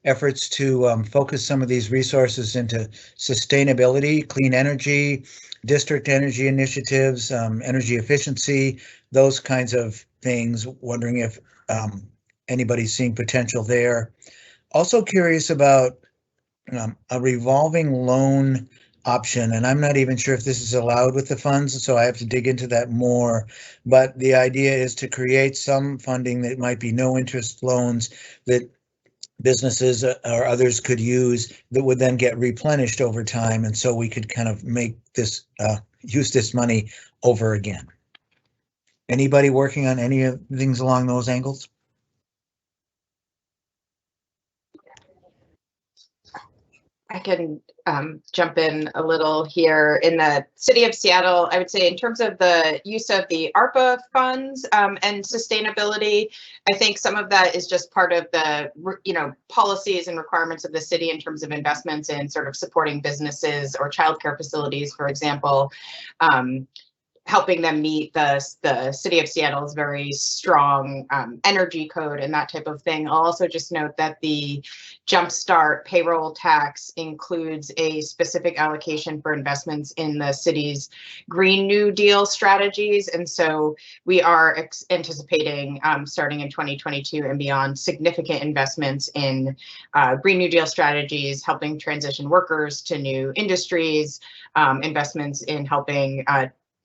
efforts to focus some of these resources into sustainability, clean energy, district energy initiatives, energy efficiency, those kinds of things. Wondering if anybody's seeing potential there. Also curious about a revolving loan option, and I'm not even sure if this is allowed with the funds, so I have to dig into that more. But the idea is to create some funding that might be no interest loans that businesses or others could use that would then get replenished over time, and so we could kind of make this use this money over again. Anybody working on any of things along those angles? I can jump in a little here. In the city of Seattle, I would say in terms of the use of the ARPA funds and sustainability, I think some of that is just part of the policies and requirements of the city in terms of investments in sort of supporting businesses or childcare facilities, for example. Helping them meet the city of Seattle's very strong energy code and that type of thing. I'll also just note that the Jumpstart payroll tax includes a specific allocation for investments in the city's Green New Deal strategies. And so we are anticipating starting in 2022 and beyond significant investments in Green New Deal strategies, helping transition workers to new industries, investments in helping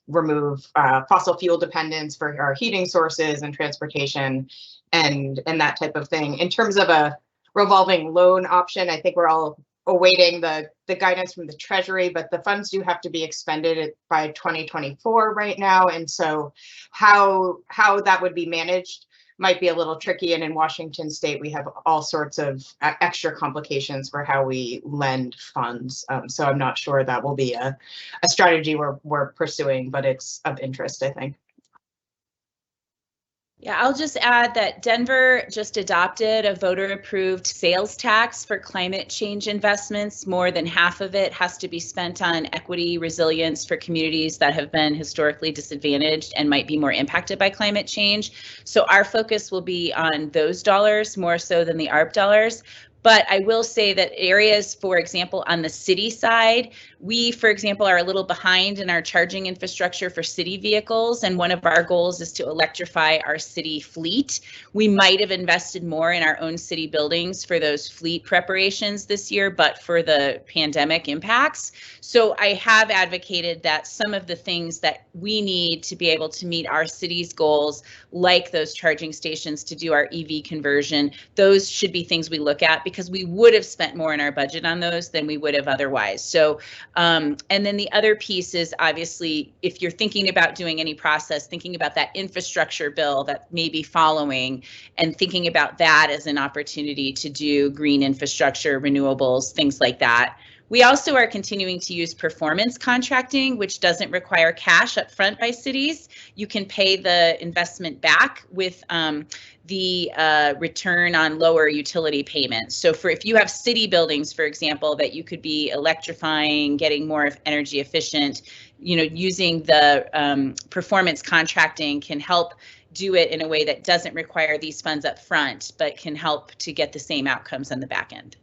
remove fossil fuel dependence for our heating sources and transportation and that type of thing. In terms of a revolving loan option, I think we're all awaiting the guidance from the Treasury, but the funds do have to be expended by 2024 right now. And so how that would be managed might be a little tricky. And in Washington State, we have all sorts of extra complications for how we lend funds. So I'm not sure that will be a strategy we're pursuing, but it's of interest, I think. Yeah, I'll just add that Denver just adopted a voter-approved sales tax for climate change investments. More than half of it has to be spent on equity resilience for communities that have been historically disadvantaged and might be more impacted by climate change. So our focus will be on those dollars more so than the ARP dollars. But I will say that areas, for example, on the city side, we, for example, are a little behind in our charging infrastructure for city vehicles. And one of our goals is to electrify our city fleet. We might have invested more in our own city buildings for those fleet preparations this year, but for the pandemic impacts. So I have advocated that some of the things that we need to be able to meet our city's goals, like those charging stations to do our EV conversion, those should be things we look at, because we would have spent more in our budget on those than we would have otherwise. So, and then the other piece is obviously, if you're thinking about doing any process, thinking about that infrastructure bill that may be following and thinking about that as an opportunity to do green infrastructure, renewables, things like that. We also are continuing to use performance contracting, which doesn't require cash up front by cities. You can pay the investment back with the return on lower utility payments. So if you have city buildings, for example, that you could be electrifying, getting more energy efficient, using the performance contracting can help do it in a way that doesn't require these funds up front, but can help to get the same outcomes on the back end.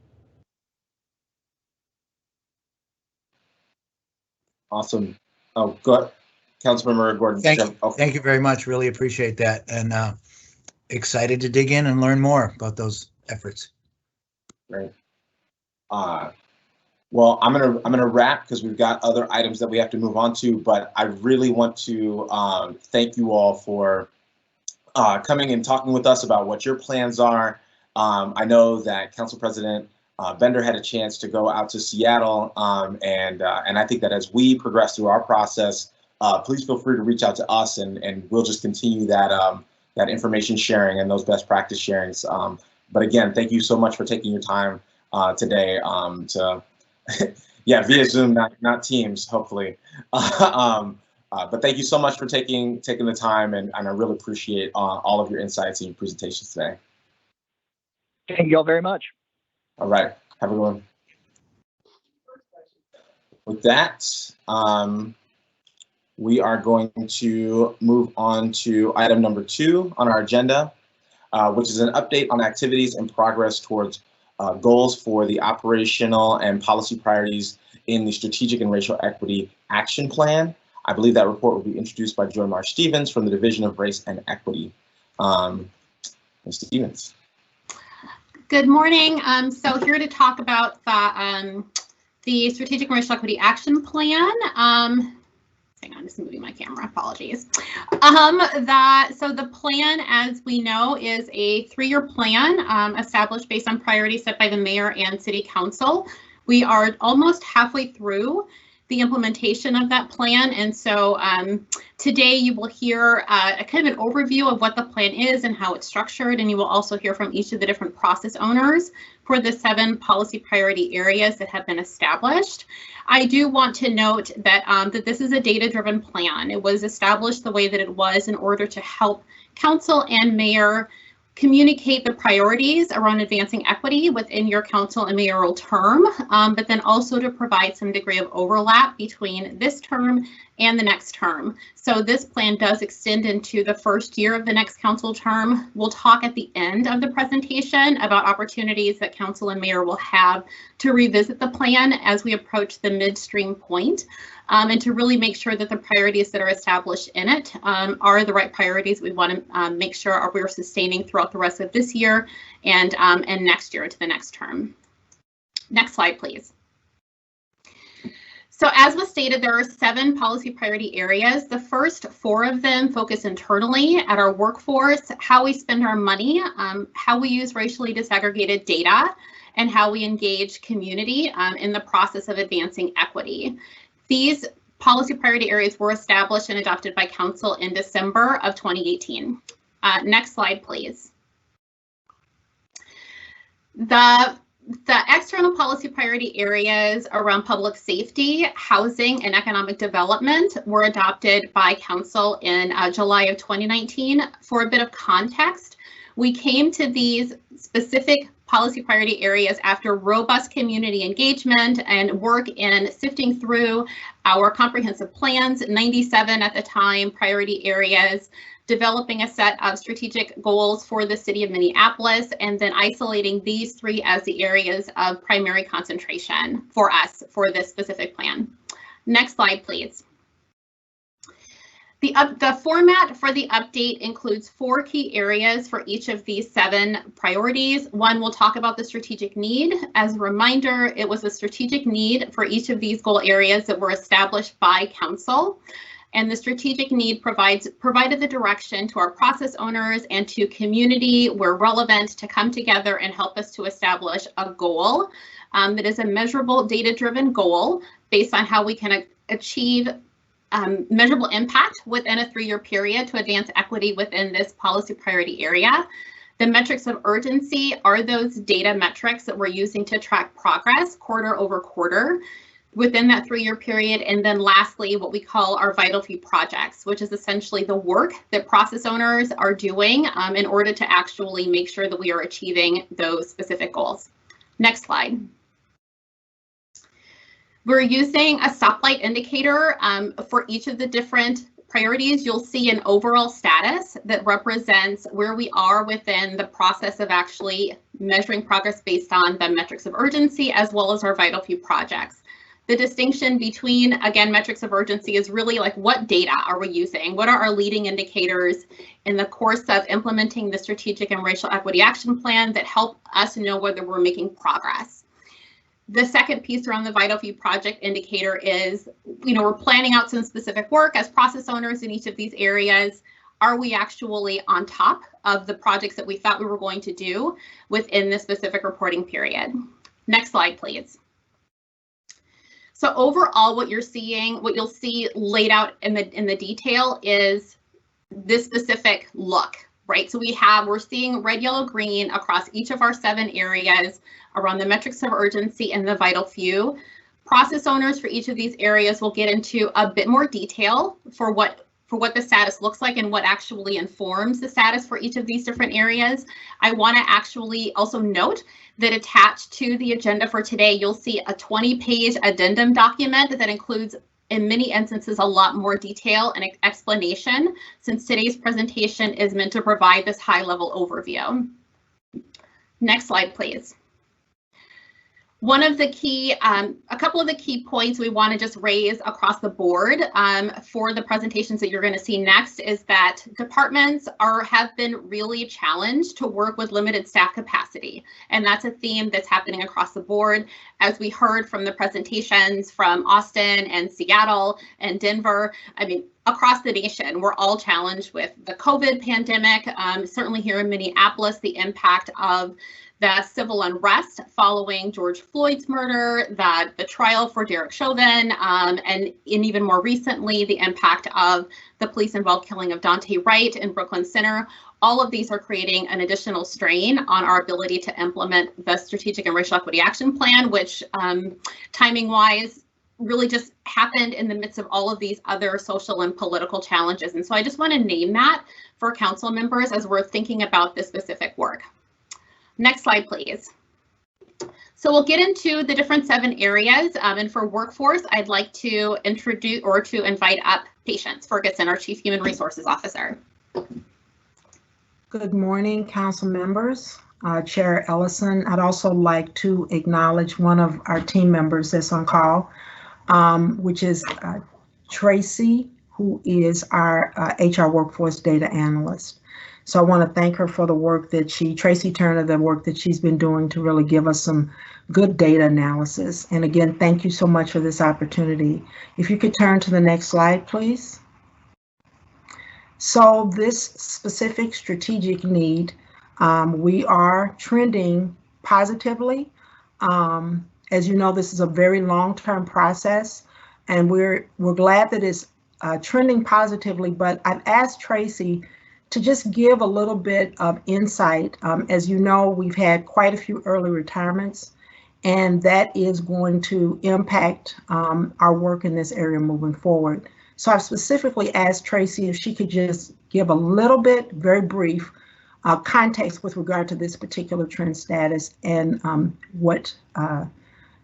Awesome. Oh, go ahead. Councilmember Gordon. Thank you very much. Really appreciate that, and excited to dig in and learn more about those efforts. Great. Well, I'm gonna wrap because we've got other items that we have to move on to. But I really want to thank you all for coming and talking with us about what your plans are. I know that Council President Bender had a chance to go out to Seattle, and I think that as we progress through our process, please feel free to reach out to us, and we'll just continue that that information sharing and those best practice sharings. But again, thank you so much for taking your time today to via Zoom, not Teams, hopefully. But thank you so much for taking the time, and I really appreciate all of your insights and your presentations today. Thank you all very much. All right, have a good one. With that, we are going to move on to item number 2 on our agenda, which is an update on activities and progress towards goals for the operational and policy priorities in the Strategic and Racial Equity Action Plan. I believe that report will be introduced by Joy Marsh Stevens from the Division of Race and Equity. Ms. Stevens. Good morning. So here to talk about the Strategic and Racial Equity Action Plan. Hang on, just moving my camera, apologies. So the plan, as we know, is a 3-year plan established based on priorities set by the mayor and city council. We are almost halfway through the implementation of that plan. And so today you will hear a kind of an overview of what the plan is and how it's structured. And you will also hear from each of the different process owners for the 7 policy priority areas that have been established. I do want to note that, that this is a data-driven plan. It was established the way that it was in order to help council and mayor communicate the priorities around advancing equity within your council and mayoral term, but then also to provide some degree of overlap between this term and the next term. So this plan does extend into the first year of the next council term. We'll talk at the end of the presentation about opportunities that council and mayor will have to revisit the plan as we approach the midstream point. And to really make sure that the priorities that are established in it are the right priorities we want to make sure we're sustaining throughout the rest of this year and next year into the next term. Next slide, please. So as was stated, there are 7 policy priority areas. The first 4 of them focus internally at our workforce, how we spend our money, how we use racially disaggregated data, and how we engage community in the process of advancing equity. These policy priority areas were established and adopted by council in December of 2018. Next slide, please. The external policy priority areas around public safety, housing, and economic development were adopted by council in July of 2019. For a bit of context, we came to these specific policy priority areas after robust community engagement and work in sifting through our comprehensive plans, 97 at the time, priority areas, developing a set of strategic goals for the city of Minneapolis, and then isolating these 3 as the areas of primary concentration for us for this specific plan. Next slide, please. The format for the update includes 4 key areas for each of these 7 priorities. One, we'll talk about the strategic need. As a reminder, it was a strategic need for each of these goal areas that were established by council. And the strategic need provided the direction to our process owners and to community where relevant to come together and help us to establish a goal that is a measurable data-driven goal based on how we can achieve measurable impact within a 3-year period to advance equity within this policy priority area. The metrics of urgency are those data metrics that we're using to track progress quarter over quarter within that 3-year period. And then lastly, what we call our vital few projects, which is essentially the work that process owners are doing in order to actually make sure that we are achieving those specific goals. Next slide. We're using a stoplight indicator for each of the different priorities. You'll see an overall status that represents where we are within the process of actually measuring progress based on the metrics of urgency as well as our vital few projects. The distinction between, again, metrics of urgency is really like what data are we using? What are our leading indicators in the course of implementing the Strategic and Racial Equity Action Plan that help us know whether we're making progress? The second piece around the vital few project indicator is, we're planning out some specific work as process owners in each of these areas. Are we actually on top of the projects that we thought we were going to do within this specific reporting period? Next slide, please. So overall, what you'll see laid out in the detail is this specific look, right? So we're seeing red, yellow, green across each of our 7 areas around the metrics of urgency and the vital few. Process owners for each of these areas will get into a bit more detail for what the status looks like and what actually informs the status for each of these different areas. I want to actually also note that attached to the agenda for today, you'll see a 20-page addendum document that includes in many instances, a lot more detail and explanation, since today's presentation is meant to provide this high-level overview. Next slide, please. One of the key, a couple of the key points we want to just raise across the board for the presentations that you're going to see next is that departments have been really challenged to work with limited staff capacity. And that's a theme that's happening across the board. As we heard from the presentations from Austin and Seattle and Denver, I mean, across the nation, we're all challenged with the COVID pandemic. Certainly here in Minneapolis, the impact of the civil unrest following George Floyd's murder, the trial for Derek Chauvin, and even more recently, the impact of the police-involved killing of Daunte Wright in Brooklyn Center. All of these are creating an additional strain on our ability to implement the Strategic and Racial Equity Action Plan, which timing-wise really just happened in the midst of all of these other social and political challenges. And so I just want to name that for council members as we're thinking about this specific work. Next slide, please. So we'll get into the different 7 areas. And for workforce, I'd like to introduce or to invite up Patience Ferguson, our Chief Human Resources Officer. Good morning, council members. Chair Ellison, I'd also like to acknowledge one of our team members that's on call, which is Tracy, who is our HR Workforce Data Analyst. So I want to thank her for the work that Tracy Turner, the work that she's been doing to really give us some good data analysis. And again, thank you so much for this opportunity. If you could turn to the next slide, please. So this specific strategic need, we are trending positively. As you know, this is a very long-term process, and we're glad that it's trending positively, but I've asked Tracy to just give a little bit of insight. As you know, we've had quite a few early retirements, and that is going to impact our work in this area moving forward. So I've specifically asked Tracy if she could just give a little bit, very brief, context with regard to this particular trend status and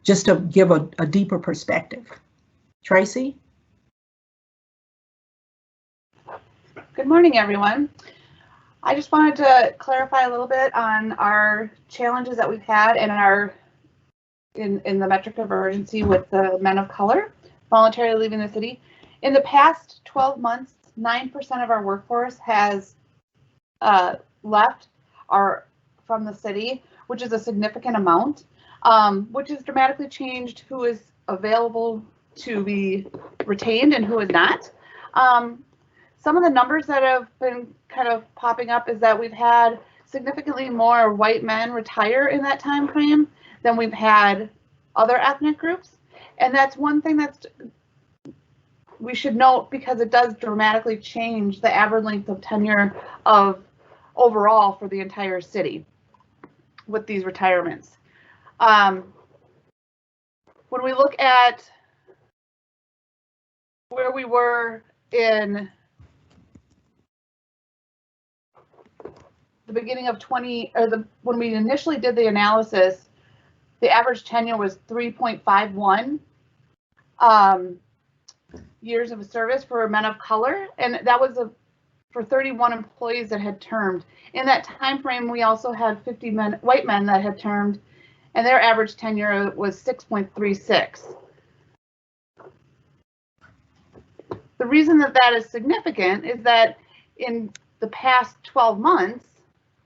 just to give a deeper perspective. Tracy? Good morning, everyone. I just wanted to clarify a little bit on our challenges that we've had in the metric of urgency with the men of color voluntarily leaving the city. In the past 12 months, 9% of our workforce has left from the city, which is a significant amount, which has dramatically changed who is available to be retained and who is not. Some of the numbers that have been kind of popping up is that we've had significantly more white men retire in that time frame than we've had other ethnic groups. And that's one thing that we should note, because it does dramatically change the average length of tenure of overall for the entire city with these retirements. When we look at where we were in the beginning of when we initially did the analysis, the average tenure was 3.51 years of service for men of color, and that was for 31 employees that had termed. In that time frame, we also had 50 white men that had termed, and their average tenure was 6.36. The reason that that is significant is that in the past 12 months,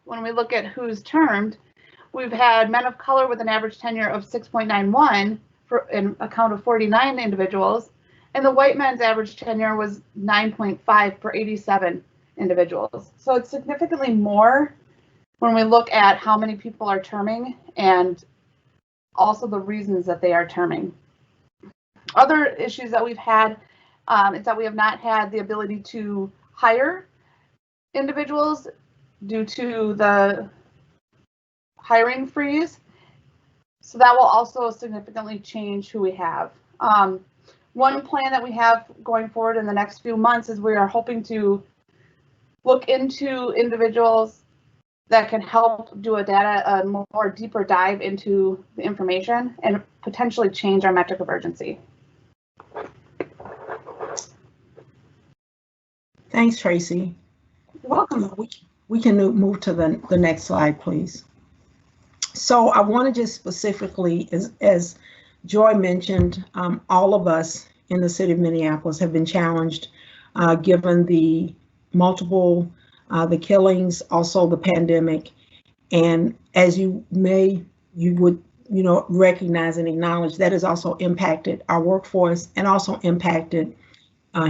when we look at who's termed, we've had men of color with an average tenure of 6.91 for an account of 49 individuals, and the white men's average tenure was 9.5 for 87 individuals. So it's significantly more when we look at how many people are terming and also the reasons that they are terming. Other issues that we've had is that we have not had the ability to hire individuals due to the hiring freeze. So that will also significantly change who we have. One plan that we have going forward in the next few months is we are hoping to look into individuals that can help do a more deeper dive into the information and potentially change our metric of urgency. Thanks, Tracy. You're welcome. We can move to the next slide, please. So I want to just specifically, as Joy mentioned, all of us in the city of Minneapolis have been challenged given the multiple, the killings, also the pandemic. And as you would recognize and acknowledge, that has also impacted our workforce and also impacted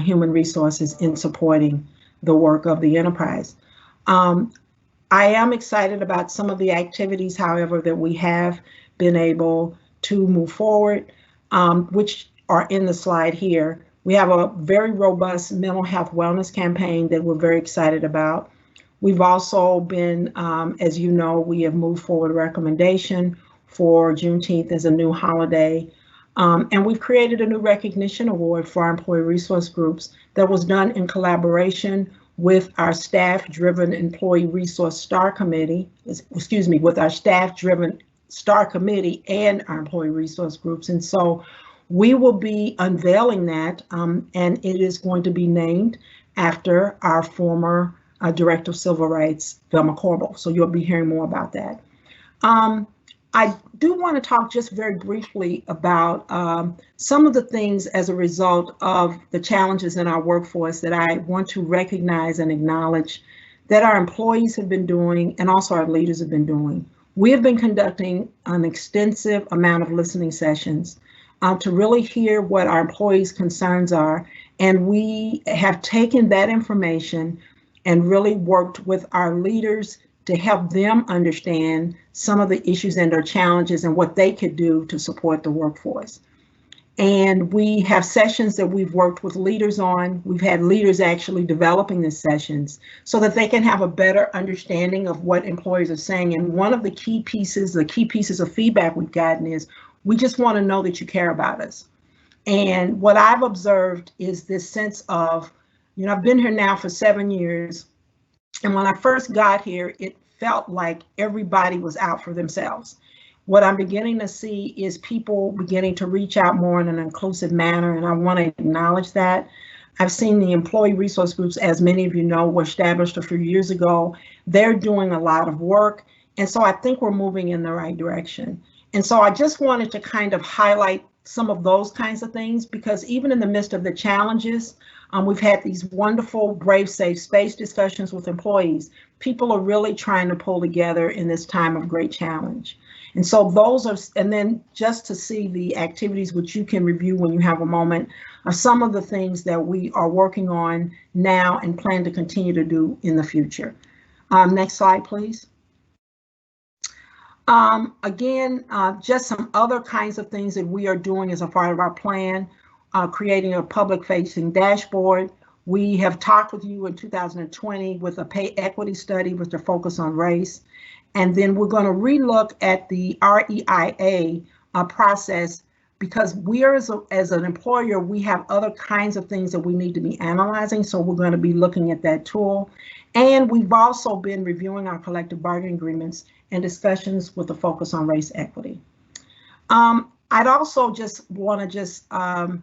human resources in supporting the work of the enterprise. I am excited about some of the activities, however, that we have been able to move forward, which are in the slide here. We have a very robust mental health wellness campaign that we're very excited about. We've also been, as you know, we have moved forward a recommendation for Juneteenth as a new holiday. And we've created a new recognition award for our employee resource groups that was done in collaboration with our staff-driven employee resource STAR committee, with our staff-driven STAR committee and our employee resource groups. And so we will be unveiling that, and it is going to be named after our former Director of Civil Rights, Velma Corbel. So you'll be hearing more about that. I do want to talk just very briefly about some of the things as a result of the challenges in our workforce that I want to recognize and acknowledge that our employees have been doing and also our leaders have been doing. We have been conducting an extensive amount of listening sessions to really hear what our employees' concerns are. And we have taken that information and really worked with our leaders to help them understand some of the issues and their challenges and what they could do to support the workforce. And we have sessions that we've worked with leaders on. We've had leaders actually developing the sessions so that they can have a better understanding of what employees are saying. And one of the key pieces of feedback we've gotten is, we just want to know that you care about us. And what I've observed is this sense of, I've been here now for 7 years. And when I first got here, it felt like everybody was out for themselves. What I'm beginning to see is people beginning to reach out more in an inclusive manner, and I want to acknowledge that. I've seen the employee resource groups, as many of you know, were established a few years ago. They're doing a lot of work, and so I think we're moving in the right direction. And so I just wanted to kind of highlight some of those kinds of things, because even in the midst of the challenges, we've had these wonderful Brave Safe Space discussions with employees. People are really trying to pull together in this time of great challenge. And so those are, and then just to see the activities which you can review when you have a moment, are some of the things that we are working on now and plan to continue to do in the future. Next slide, please. Again, just some other kinds of things that we are doing as a part of our plan, creating a public-facing dashboard. We have talked with you in 2020 with a pay equity study with the focus on race. And then we're going to relook at the REIA process, because we are, as an employer, we have other kinds of things that we need to be analyzing. So we're going to be looking at that tool. And we've also been reviewing our collective bargaining agreements and discussions with a focus on race equity. I'd also just want to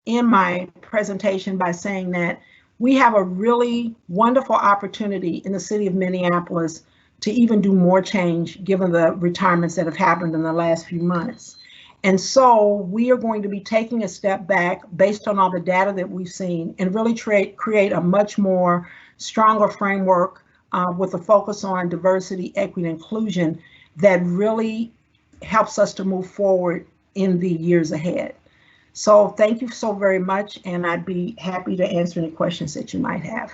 end my presentation by saying that we have a really wonderful opportunity in the city of Minneapolis to even do more change given the retirements that have happened in the last few months. And so we are going to be taking a step back based on all the data that we've seen and really create a much more stronger framework with a focus on diversity, equity, and inclusion that really helps us to move forward in the years ahead. So thank you so very much, and I'd be happy to answer any questions that you might have.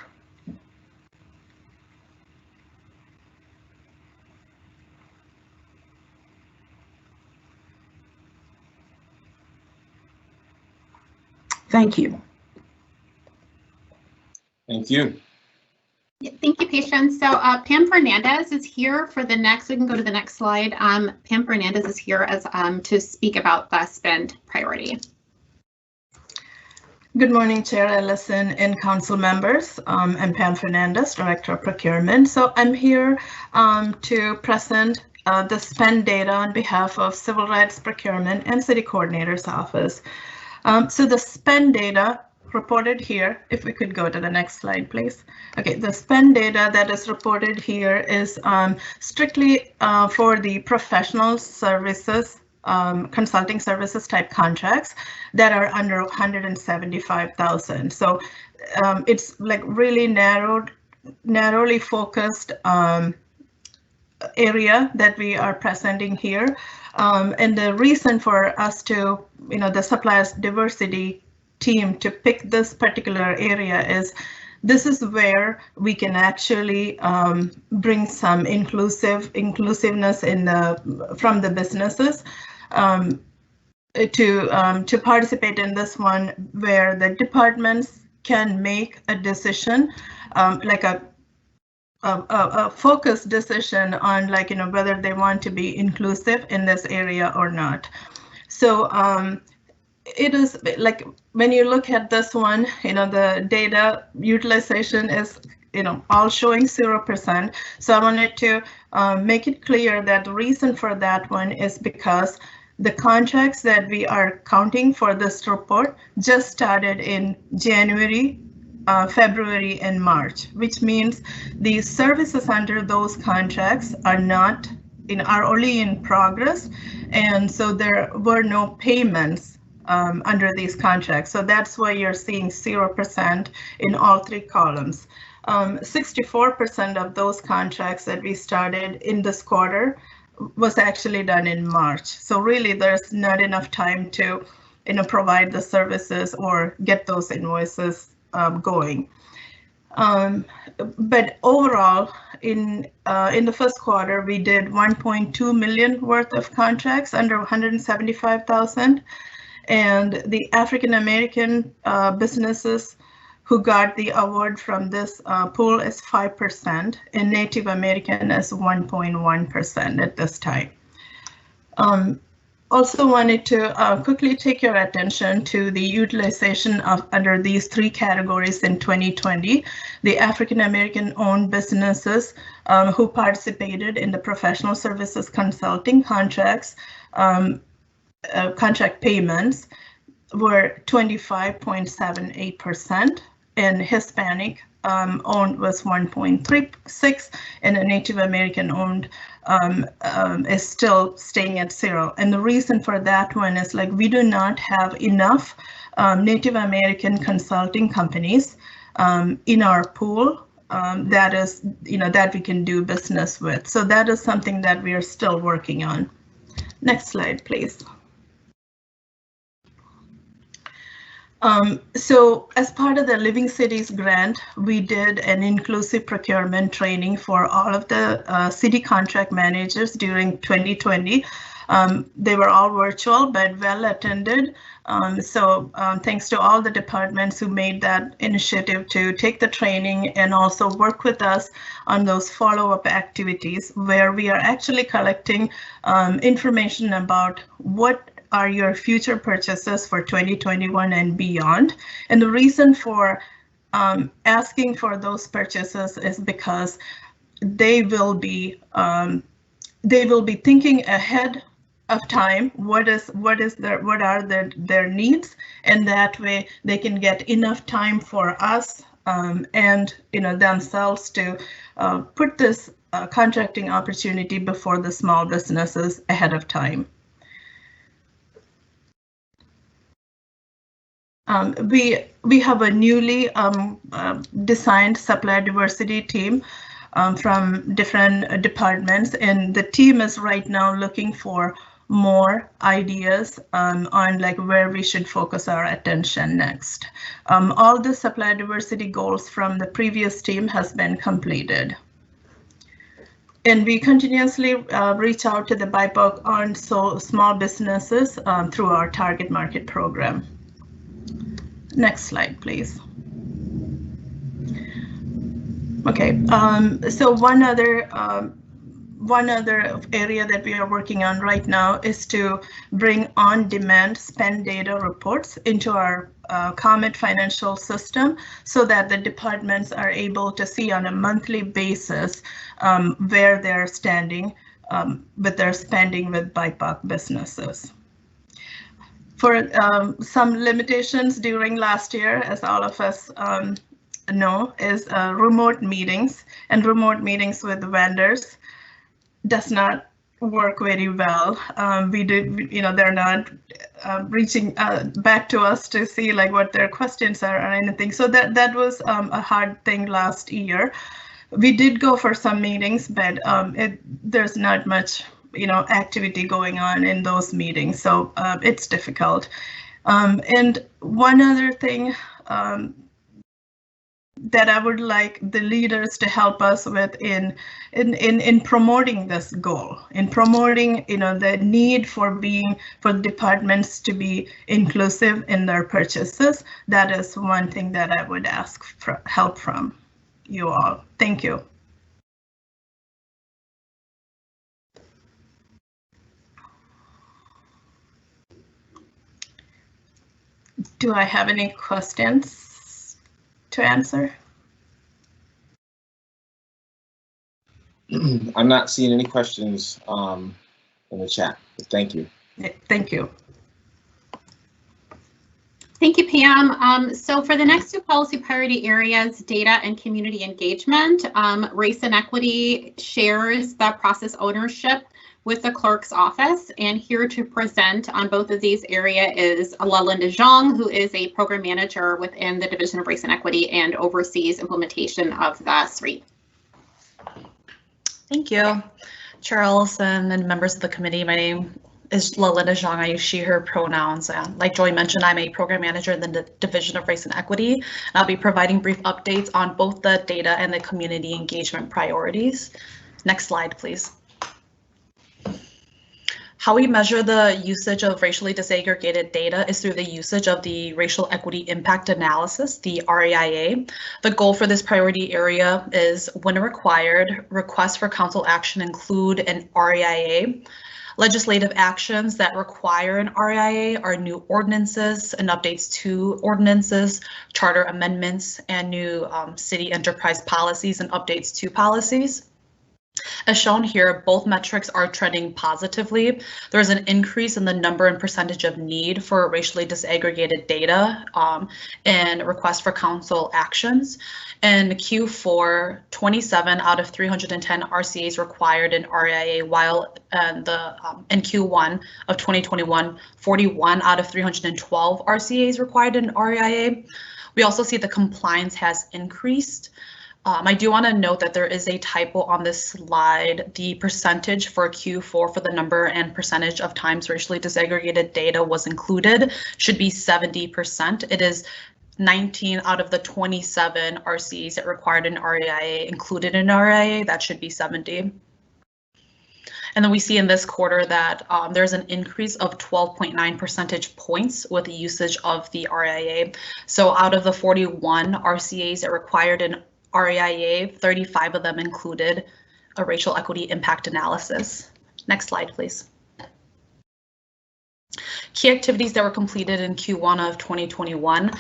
Thank you. Thank you. Thank you, Patience. So Pam Fernandez is here for the next, we can go to the next slide. Pam Fernandez is here as to speak about the spend priority. Good morning, Chair Ellison and council members. I'm Pam Fernandez, Director of Procurement. So I'm here to present the spend data on behalf of Civil Rights Procurement and City Coordinator's Office. So the spend data reported here, if we could go to the next slide, please. Okay, the spend data that is reported here is strictly for the professional services, consulting services type contracts that are under 175,000. So it's like really narrowly focused area that we are presenting here. And the reason for us to, the suppliers diversity team to pick this particular area is this is where we can actually bring some inclusiveness from the businesses to participate in this one, where the departments can make a decision, like a focused decision on whether they want to be inclusive in this area or not. So it is like when you look at this one, the data utilization is all showing 0%. So I wanted to make it clear that the reason for that one is because the contracts that we are counting for this report just started in January, February, and March, which means the services under those contracts are only in progress, and so there were no payments under these contracts. So that's why you're seeing 0% in all three columns. 64% of those contracts that we started in this quarter was actually done in March. So really there's not enough time to provide the services or get those invoices going. But overall, in the first quarter, we did 1.2 million worth of contracts under 175,000, and the African American businesses who got the award from this pool is 5%, and Native American is 1.1% at this time. Also wanted to quickly take your attention to the utilization of under these three categories in 2020. The African American owned businesses who participated in the professional services consulting contracts, contract payments were 25.78%, and Hispanic owned was 1.36, and a Native American owned is still staying at 0. And the reason for that one is we do not have enough Native American consulting companies in our pool that is, that we can do business with. So that is something that we are still working on. Next slide, please. So as part of the Living Cities grant, we did an inclusive procurement training for all of the city contract managers during 2020. They were all virtual, but well attended. So thanks to all the departments who made that initiative to take the training and also work with us on those follow-up activities, where we are actually collecting information about what are your future purchases for 2021 and beyond. And the reason for asking for those purchases is because they will be thinking ahead of time what are their needs, and that way they can get enough time for us and themselves to put this contracting opportunity before the small businesses ahead of time. We have a newly designed supplier diversity team from different departments, and the team is right now looking for more ideas on where we should focus our attention next. All the supplier diversity goals from the previous team has been completed. And we continuously reach out to the BIPOC and small businesses through our target market program. Next slide, please. Okay, so one other area that we are working on right now is to bring on-demand spend data reports into our Comet financial system, so that the departments are able to see on a monthly basis where they're standing with their spending with BIPOC businesses. for some limitations during last year, as all of us know, is remote meetings, and remote meetings with vendors does not work very well. They're not reaching back to us to see like what their questions are or anything. So that was a hard thing last year. We did go for some meetings, but there's not much activity going on in those meetings, so it's difficult. And one other thing that I would like the leaders to help us with in promoting this goal, in promoting the need for departments to be inclusive in their purchases. That is one thing that I would ask for help from you all. Thank you. Do I have any questions to answer? I'm not seeing any questions in the chat, but thank you. Thank you. Thank you, Pam. So for the next two policy priority areas, data and community engagement, Race and Equity shares the process ownership with the clerk's office, and here to present on both of these areas is Lalinda Zhang, who is a program manager within the Division of Race and Equity and oversees implementation of the SREAP. Thank you, Chair Ellison and members of the committee. My name is Lalinda Zhang. I use she, her pronouns. Like Joy mentioned, I'm a program manager in the Division of Race and Equity, and I'll be providing brief updates on both the data and the community engagement priorities. Next slide, please. How we measure the usage of racially disaggregated data is through the usage of the Racial Equity Impact Analysis, the REIA. The goal for this priority area is, when required, requests for council action include an REIA. Legislative actions that require an REIA are new ordinances and updates to ordinances, charter amendments, and new city enterprise policies and updates to policies. As shown here, both metrics are trending positively. There is an increase in the number and percentage of need for racially disaggregated data and requests for council actions. In Q4, 27 out of 310 RCAs required an REIA, while in Q1 of 2021, 41 out of 312 RCAs required an REIA. We also see the compliance has increased. I do want to note that there is a typo on this slide. The percentage for Q4 for the number and percentage of times racially disaggregated data was included should be 70%. It is 19 out of the 27 RCs that required an REIA included an REIA. That should be 70. And then we see in this quarter that there's an increase of 12.9 percentage points with the usage of the REIA. So out of the 41 RCAs that required an REIA, 35 of them included a racial equity impact analysis. Next slide, please. Key activities that were completed in Q1 of 2021.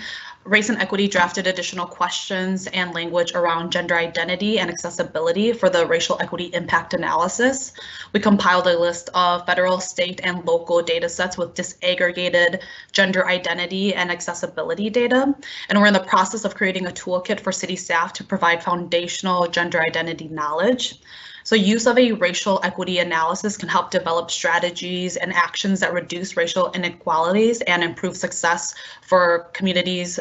Race and Equity drafted additional questions and language around gender identity and accessibility for the racial equity impact analysis. We compiled a list of federal, state, and local data sets with disaggregated gender identity and accessibility data. And we're in the process of creating a toolkit for city staff to provide foundational gender identity knowledge. So use of a racial equity analysis can help develop strategies and actions that reduce racial inequalities and improve success for communities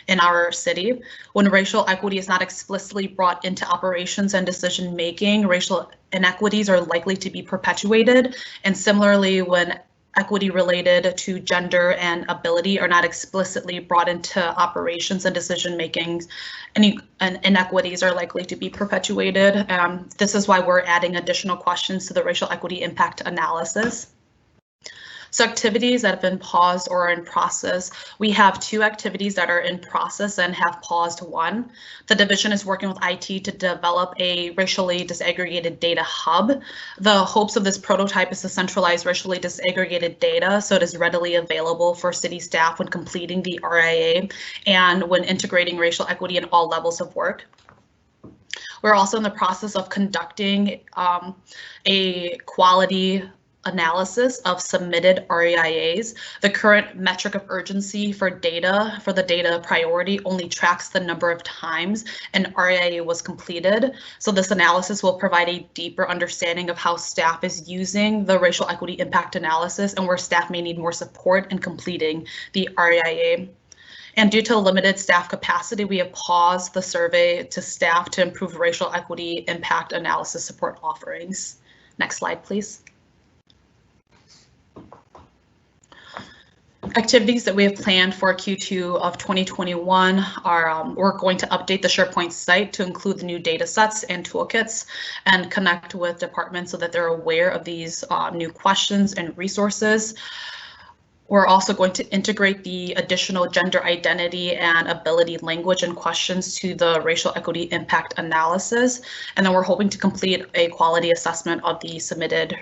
in our city. When racial equity is not explicitly brought into operations and decision making, racial inequities are likely to be perpetuated. And similarly, when equity related to gender and ability are not explicitly brought into operations and decision making, and inequities are likely to be perpetuated. This is why we're adding additional questions to the racial equity impact analysis. So activities that have been paused or are in process, we have 2 activities that are in process and have paused 1. The division is working with IT to develop a racially disaggregated data hub. The hopes of this prototype is to centralize racially disaggregated data so it is readily available for city staff when completing the REIA and when integrating racial equity in all levels of work. We're also in the process of conducting a quality analysis of submitted REIAs. The current metric of urgency for the data priority only tracks the number of times an REIA was completed. So this analysis will provide a deeper understanding of how staff is using the racial equity impact analysis and where staff may need more support in completing the REIA. And due to limited staff capacity, we have paused the survey to staff to improve racial equity impact analysis support offerings. Next slide, please. Activities that we have planned for Q2 of 2021 are we're going to update the SharePoint site to include the new data sets and toolkits and connect with departments so that they're aware of these new questions and resources. We're also going to integrate the additional gender identity and ability language and questions to the racial equity impact analysis. And then we're hoping to complete a quality assessment of the submitted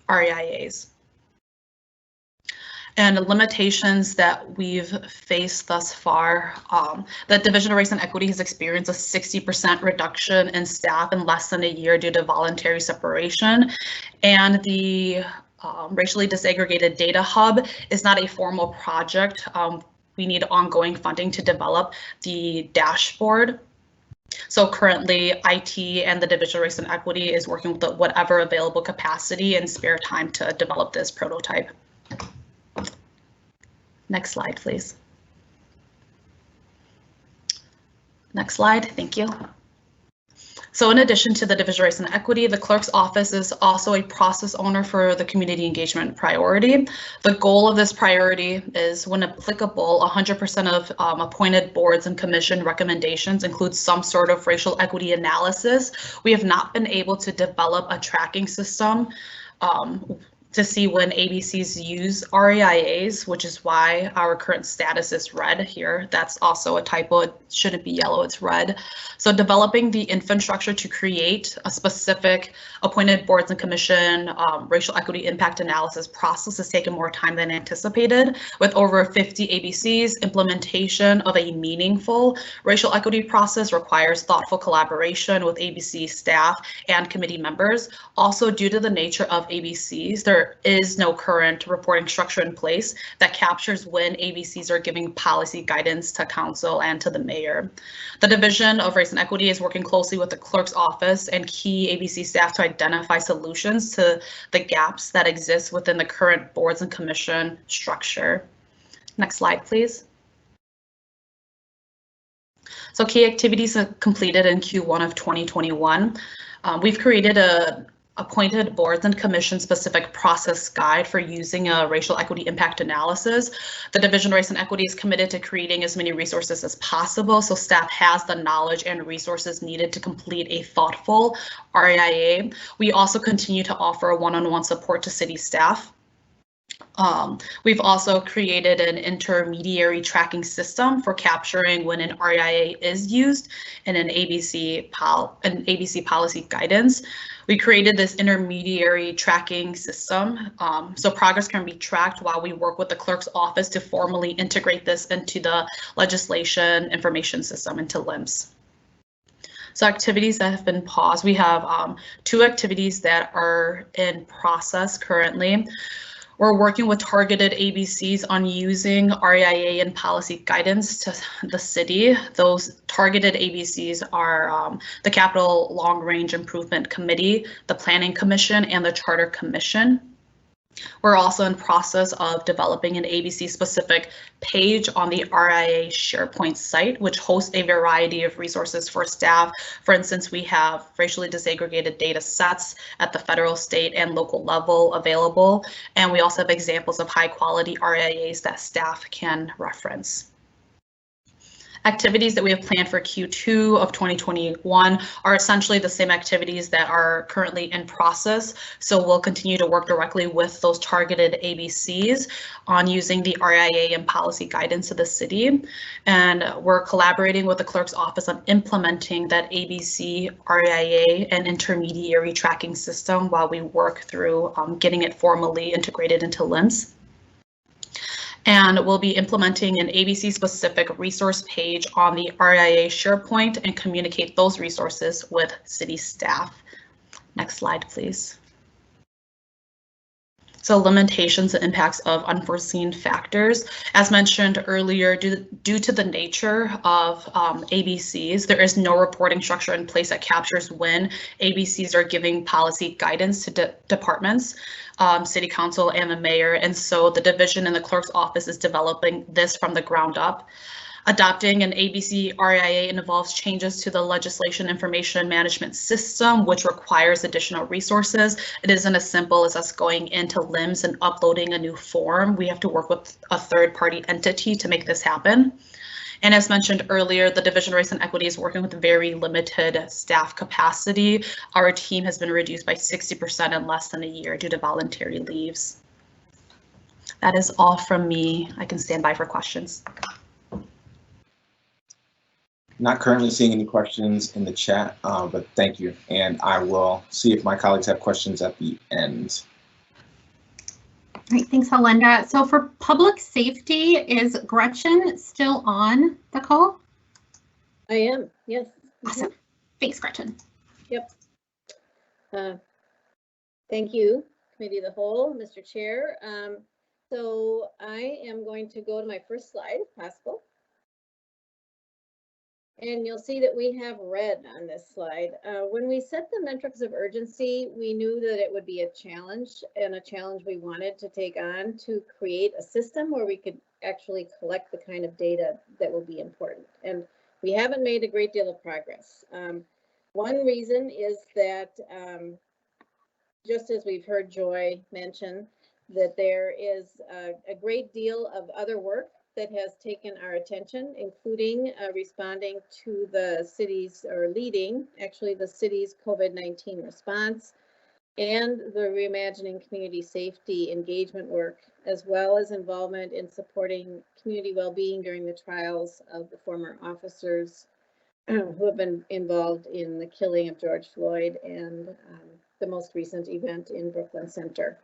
REIAs. And limitations that we've faced thus far, the Division of Race and Equity has experienced a 60% reduction in staff in less than a year due to voluntary separation. And the Racially Disaggregated Data Hub is not a formal project. We need ongoing funding to develop the dashboard. So currently IT and the Division of Race and Equity is working with whatever available capacity and spare time to develop this prototype. Next slide, please. Next slide, thank you. So in addition to the Division of Race and Equity, the clerk's office is also a process owner for the community engagement priority. The goal of this priority is, when applicable, 100% of appointed boards and commission recommendations include some sort of racial equity analysis. We have not been able to develop a tracking system to see when ABCs use REIAs, which is why our current status is red here. That's also a typo. It shouldn't be yellow, it's red. So developing the infrastructure to create a specific appointed boards and commission racial equity impact analysis process has taken more time than anticipated. With over 50 ABCs, implementation of a meaningful racial equity process requires thoughtful collaboration with ABC staff and committee members. Also, due to the nature of ABCs, there is no current reporting structure in place that captures when ABCs are giving policy guidance to council and to the mayor. The Division of Race and Equity is working closely with the clerk's office and key ABC staff to identify solutions to the gaps that exist within the current boards and commission structure. Next slide, please. So key activities completed in Q1 of 2021. We've created a appointed boards and commission specific process guide for using a racial equity impact analysis. The Division of Race and Equity is committed to creating as many resources as possible so staff has the knowledge and resources needed to complete a thoughtful REIA. We also continue to offer one-on-one support to city staff. We've also created an intermediary tracking system for capturing when an REIA is used in an ABC policy guidance. We created this intermediary tracking system so progress can be tracked while we work with the clerk's office to formally integrate this into the legislation information system, into LIMS. So activities that have been paused, we have 2 activities that are in process currently. We're working with targeted ABCs on using REIA and policy guidance to the city. Those targeted ABCs are the Capital Long Range Improvement Committee, the Planning Commission, and the Charter Commission. We're also in process of developing an ABC specific page on the REIA SharePoint site, which hosts a variety of resources for staff. For instance, we have racially disaggregated data sets at the federal, state, and local level available. And we also have examples of high quality REIAs that staff can reference. Activities that we have planned for Q2 of 2021 are essentially the same activities that are currently in process. So we'll continue to work directly with those targeted ABCs on using the REIA and policy guidance of the city. And we're collaborating with the clerk's office on implementing that ABC REIA and intermediary tracking system while we work through getting it formally integrated into LIMS. And we'll be implementing an ABC specific resource page on the REIA SharePoint and communicate those resources with city staff. Next slide, please. So limitations and impacts of unforeseen factors. As mentioned earlier, due to the nature of ABCs, there is no reporting structure in place that captures when ABCs are giving policy guidance to departments, city council, and the mayor. And so the division in the clerk's office is developing this from the ground up. Adopting an ABC RIA involves changes to the legislation information management system, which requires additional resources. It isn't as simple as us going into LIMS and uploading a new form. We have to work with a third-party entity to make this happen. And as mentioned earlier, the Division of Race and Equity is working with very limited staff capacity. Our team has been reduced by 60% in less than a year due to voluntary leaves. That is all from me. I can stand by for questions. Not currently seeing any questions in the chat, but thank you. And I will see if my colleagues have questions at the end. All right, thanks, Helinda. So for public safety, is Gretchen still on the call? I am, yes. Awesome. Thanks, Gretchen. Yep. Thank you, Committee of the Whole, Mr. Chair. So I am going to go to my first slide, if possible. And you'll see that we have red on this slide. When we set the metrics of urgency, we knew that it would be a challenge, and a challenge we wanted to take on to create a system where we could actually collect the kind of data that will be important. And we haven't made a great deal of progress. One reason is that, just as we've heard Joy mention, that there is a great deal of other work that has taken our attention, including responding to the city's, or leading actually the city's COVID-19 response and the Reimagining Community Safety engagement work, as well as involvement in supporting community well-being during the trials of the former officers who have been involved in the killing of George Floyd and the most recent event in Brooklyn Center.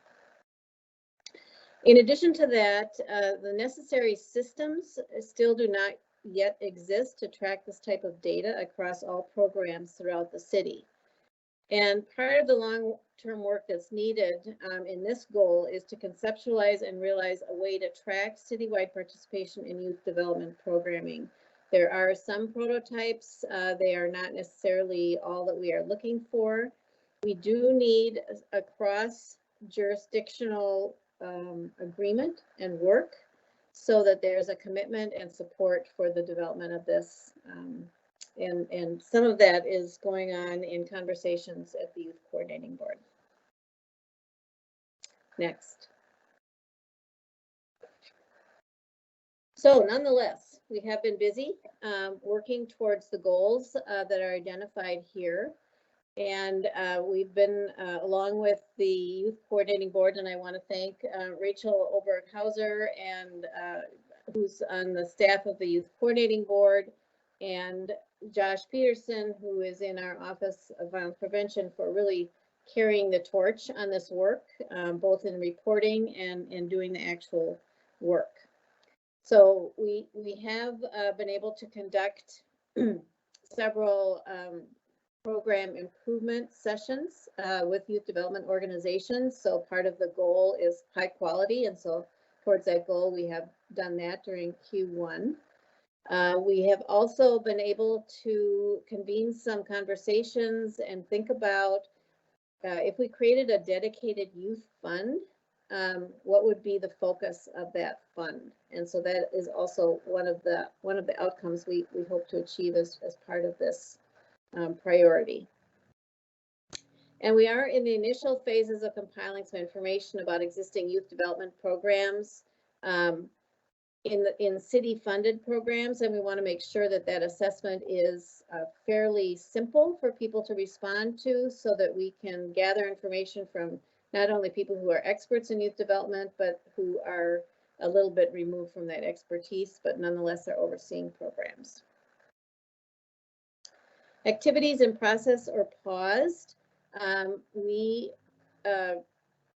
In addition to that, the necessary systems still do not yet exist to track this type of data across all programs throughout the city. And part of the long-term work that's needed in this goal is to conceptualize and realize a way to track citywide participation in youth development programming. There are some prototypes. They are not necessarily all that we are looking for. We do need a cross-jurisdictional agreement and work so that there's a commitment and support for the development of this. And some of that is going on in conversations at the Youth Coordinating Board. Next. So nonetheless, we have been busy working towards the goals that are identified here. And we've been, along with the Youth Coordinating Board, and I want to thank Rachel Oberg-Hauser, and who's on the staff of the Youth Coordinating Board, and Josh Peterson, who is in our Office of Violence Prevention, for really carrying the torch on this work, both in reporting and doing the actual work. So we have been able to conduct several program improvement sessions with youth development organizations. So part of the goal is high quality. And so towards that goal, we have done that during Q1. We have also been able to convene some conversations and think about if we created a dedicated youth fund, what would be the focus of that fund? And so that is also one of the outcomes we hope to achieve as part of this priority. And we are in the initial phases of compiling some information about existing youth development programs in city-funded programs, and we want to make sure that that assessment is fairly simple for people to respond to, so that we can gather information from not only people who are experts in youth development, but who are a little bit removed from that expertise, but nonetheless are overseeing programs. Activities in process or paused. We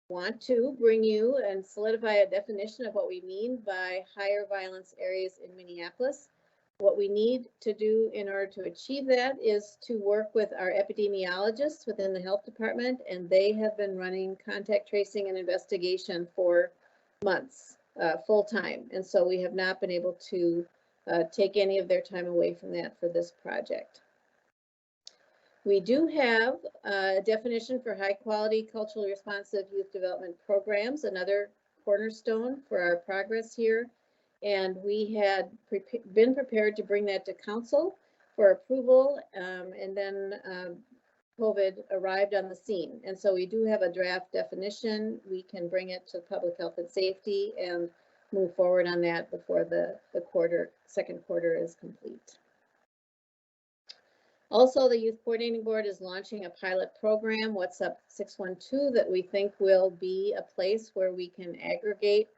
want to bring you and solidify a definition of what we mean by higher violence areas in Minneapolis. What we need to do in order to achieve that is to work with our epidemiologists within the health department, and they have been running contact tracing and investigation for months, full time. And so we have not been able to take any of their time away from that for this project. We do have a definition for high quality culturally responsive youth development programs, another cornerstone for our progress here. And we had been prepared to bring that to council for approval, and then COVID arrived on the scene. And so we do have a draft definition. We can bring it to public health and safety and move forward on that before the second quarter is complete. Also, the Youth Coordinating Board is launching a pilot program, What's Up 612, that we think will be a place where we can aggregate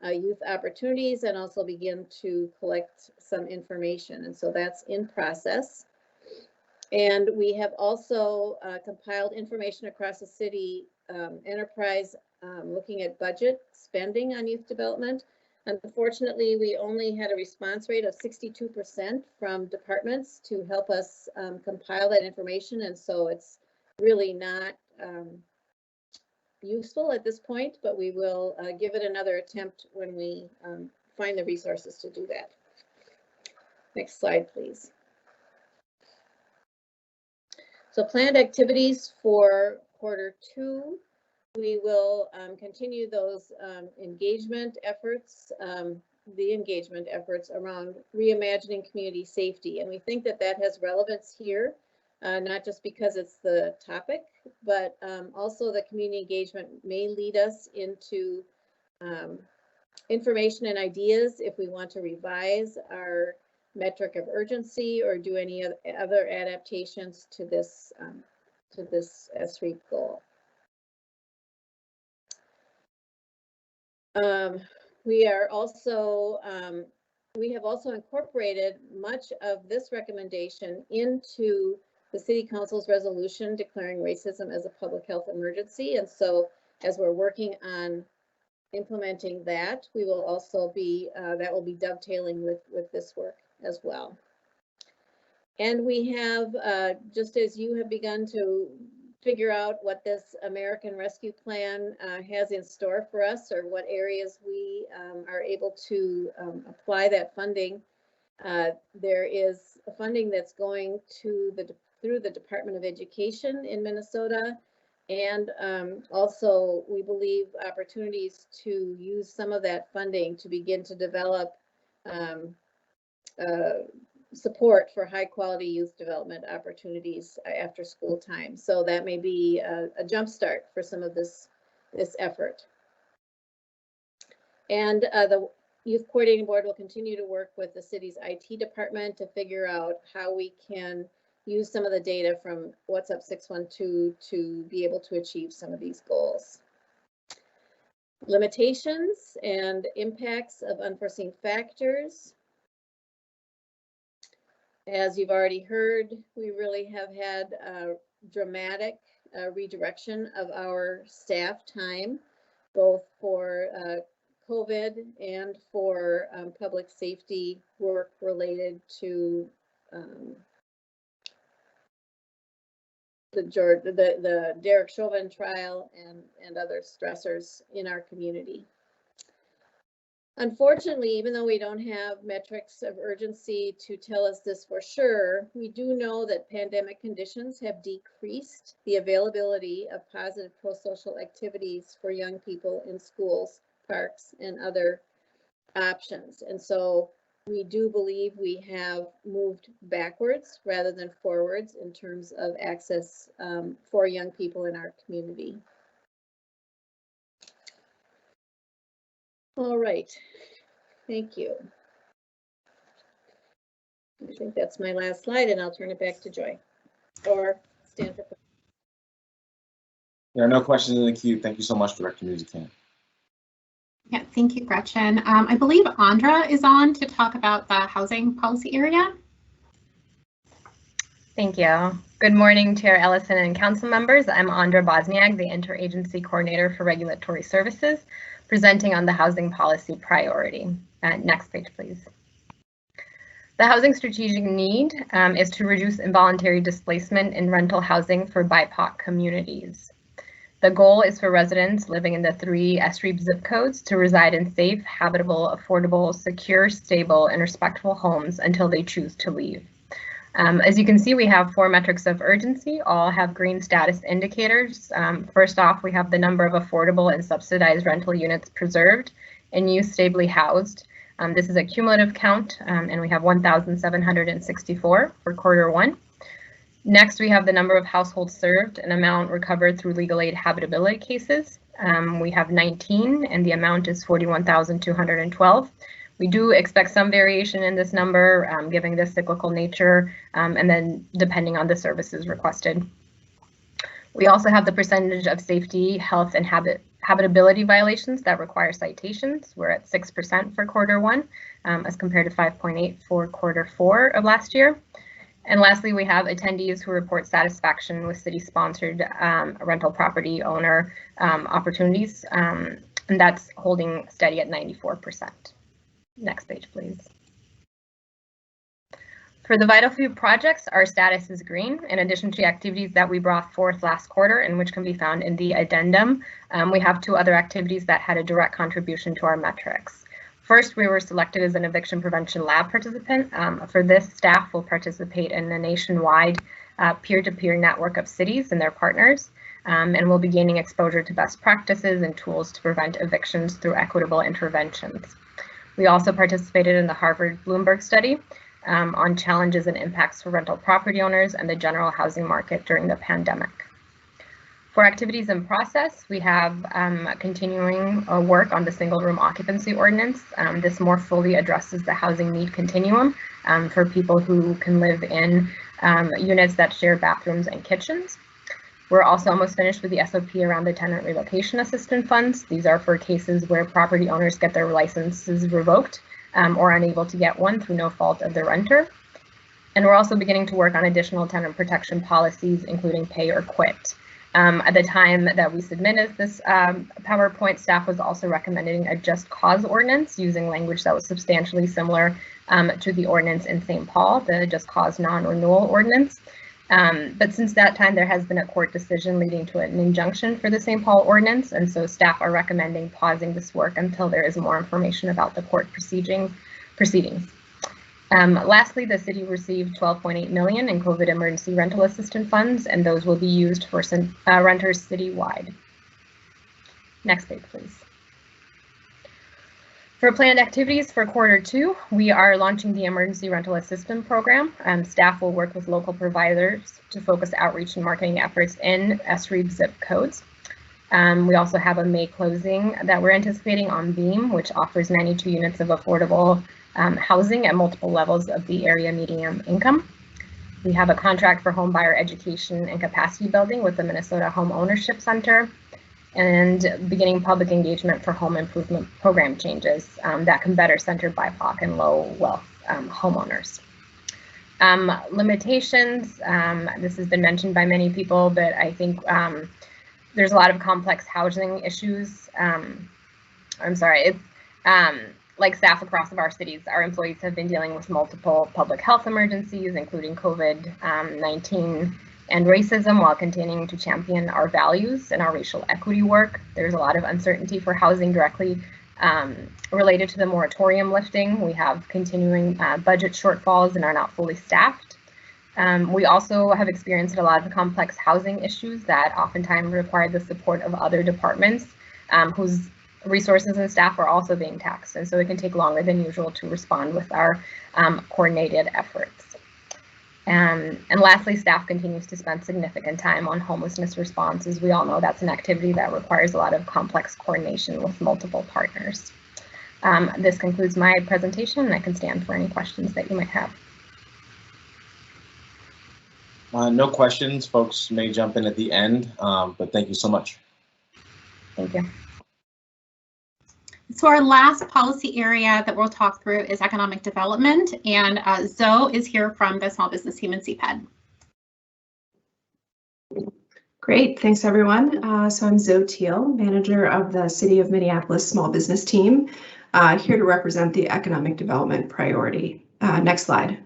youth opportunities and also begin to collect some information. And so that's in process. And we have also compiled information across the city enterprise looking at budget spending on youth development. Unfortunately, we only had a response rate of 62% from departments to help us compile that information. And so it's really not useful at this point, but we will give it another attempt when we find the resources to do that. Next slide, please. So planned activities for Q2, we will continue those engagement efforts, the engagement efforts around reimagining community safety. And we think that that has relevance here, not just because it's the topic, but also the community engagement may lead us into information and ideas if we want to revise our metric of urgency or do any other adaptations to this SREAP goal. We have also incorporated much of this recommendation into the City Council's resolution declaring racism as a public health emergency. And so as we're working on implementing that, we will also be, that will be dovetailing with this work as well. And we have, just as you have begun to figure out what this American Rescue Plan has in store for us, or what areas we are able to apply that funding, there is funding that's going to through the Department of Education in Minnesota, and also we believe opportunities to use some of that funding to begin to develop support for high quality youth development opportunities after school time. So that may be a jump start for some of this effort. And the Youth Coordinating Board will continue to work with the city's IT department to figure out how we can use some of the data from What's Up 612 to be able to achieve some of these goals. Limitations and impacts of unforeseen factors. As you've already heard, we really have had a dramatic redirection of our staff time, both for COVID and for public safety work related to the Derek Chauvin trial and other stressors in our community. Unfortunately, even though we don't have metrics of urgency to tell us this for sure, we do know that pandemic conditions have decreased the availability of positive pro-social activities for young people in schools, parks, and other options. And so we do believe we have moved backwards rather than forwards in terms of access for young people in our community. All right, thank you. I think that's my last slide, and I'll turn it back to Joy or Stanford. There are no questions in the queue. Thank you so much, Director Musican. Yeah, thank you, Gretchen. I believe Andra is on to talk about the housing policy area. Thank you. Good morning, Chair Ellison and council members. I'm Andra Bosniak, the Interagency Coordinator for Regulatory Services, presenting on the housing policy priority. Next page, please. The housing strategic need is to reduce involuntary displacement in rental housing for BIPOC communities. The goal is for residents living in the 3 SREEB zip codes to reside in safe, habitable, affordable, secure, stable, and respectful homes until they choose to leave. As you can see, we have 4 metrics of urgency, all have green status indicators. First off, we have the number of affordable and subsidized rental units preserved and use stably housed. This is a cumulative count, and we have 1,764 for Q1. Next, we have the number of households served and amount recovered through legal aid habitability cases. We have 19, and the amount is 41,212. We do expect some variation in this number, given the cyclical nature, and then depending on the services requested. We also have the percentage of safety, health, and habitability violations that require citations. We're at 6% for Q1, as compared to 5.8 for Q4 of last year. And lastly, we have attendees who report satisfaction with city-sponsored rental property owner opportunities, and that's holding steady at 94%. Next page, please. For the vital few projects, our status is green. In addition to the activities that we brought forth last quarter and which can be found in the addendum, we have 2 other activities that had a direct contribution to our metrics. First, we were selected as an eviction prevention lab participant. For this, staff will participate in a nationwide peer-to-peer network of cities and their partners, and will be gaining exposure to best practices and tools to prevent evictions through equitable interventions. We also participated in the Harvard Bloomberg study on challenges and impacts for rental property owners and the general housing market during the pandemic. For activities in process, we have continuing work on the single room occupancy ordinance. This more fully addresses the housing need continuum for people who can live in units that share bathrooms and kitchens. We're also almost finished with the SOP around the tenant relocation assistance funds. These are for cases where property owners get their licenses revoked or unable to get one through no fault of the renter. And we're also beginning to work on additional tenant protection policies, including pay or quit. At the time that we submitted this PowerPoint, staff was also recommending a just cause ordinance using language that was substantially similar to the ordinance in St. Paul, the just cause non-renewal ordinance. But since that time, there has been a court decision leading to an injunction for the St. Paul ordinance, and so staff are recommending pausing this work until there is more information about the court proceedings. Lastly, the city received $12.8 million in COVID emergency rental assistance funds, and those will be used for renters citywide. Next page, please. For planned activities for Q2, we are launching the Emergency Rental Assistance Program. Staff will work with local providers to focus outreach and marketing efforts in SREEB zip codes. We also have a May closing that we're anticipating on Beam, which offers 92 units of affordable housing at multiple levels of the area median income. We have a contract for home buyer education and capacity building with the Minnesota Home Ownership Center, and beginning public engagement for home improvement program changes that can better center BIPOC and low wealth homeowners. Limitations, this has been mentioned by many people, but I think there's a lot of complex housing issues. Like staff across our cities, our employees have been dealing with multiple public health emergencies, including COVID-19 and racism, while continuing to champion our values and our racial equity work. There's a lot of uncertainty for housing directly related to the moratorium lifting. We have continuing budget shortfalls and are not fully staffed. We also have experienced a lot of complex housing issues that oftentimes require the support of other departments whose resources and staff are also being taxed. And so it can take longer than usual to respond with our coordinated efforts. And lastly, staff continues to spend significant time on homelessness response. As we all know, that's an activity that requires a lot of complex coordination with multiple partners. This concludes my presentation, and I can stand for any questions that you might have. No questions. Folks may jump in at the end, but thank you so much. Thank you. So our last policy area that we'll talk through is economic development, and Zoe is here from the small business team in CPED. Great, thanks everyone. So I'm Zoe Teal, manager of the City of Minneapolis small business team, here to represent the economic development priority. Next slide.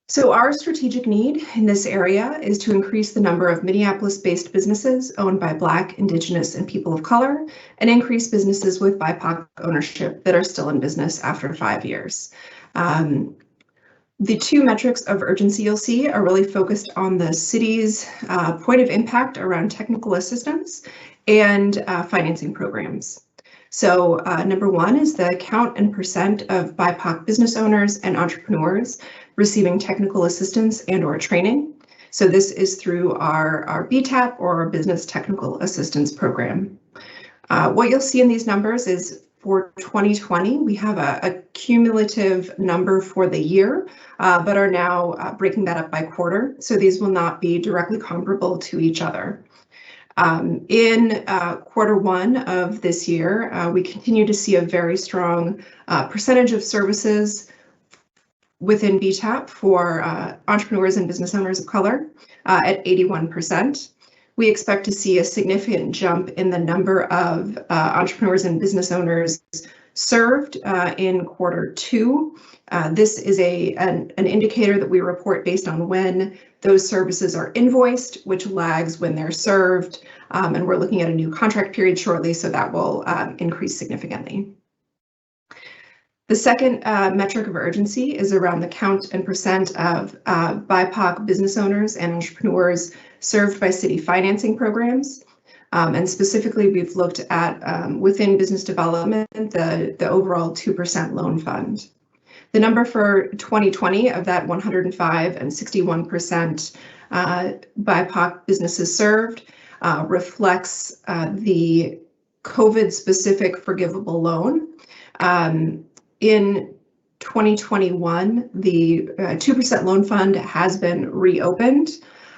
So our strategic need in this area is to increase the number of Minneapolis-based businesses owned by Black, Indigenous, and people of color, and increase businesses with BIPOC ownership that are still in business after 5 years. The two metrics of urgency you'll see are really focused on the city's point of impact around technical assistance and financing programs. So number one is the count and percent of BIPOC business owners and entrepreneurs receiving technical assistance and/or training. So this is through our BTAP or our Business Technical Assistance Program. What you'll see in these numbers is for 2020, we have a cumulative number for the year, but are now breaking that up by quarter. So these will not be directly comparable to each other. In quarter one of this year, we continue to see a very strong percentage of services within BTAP for entrepreneurs and business owners of color at 81%. We expect to see a significant jump in the number of entrepreneurs and business owners served in quarter two. This is an indicator that we report based on when those services are invoiced, which lags when they're served. And we're looking at a new contract period shortly, so that will increase significantly. The second metric of urgency is around the count and percent of BIPOC business owners and entrepreneurs served by city financing programs. And specifically, we've looked at within business development, the overall 2% loan fund. The number for 2020 of that 105 and 61% BIPOC businesses served reflects the COVID-specific forgivable loan. In 2021, the 2% loan fund has been reopened.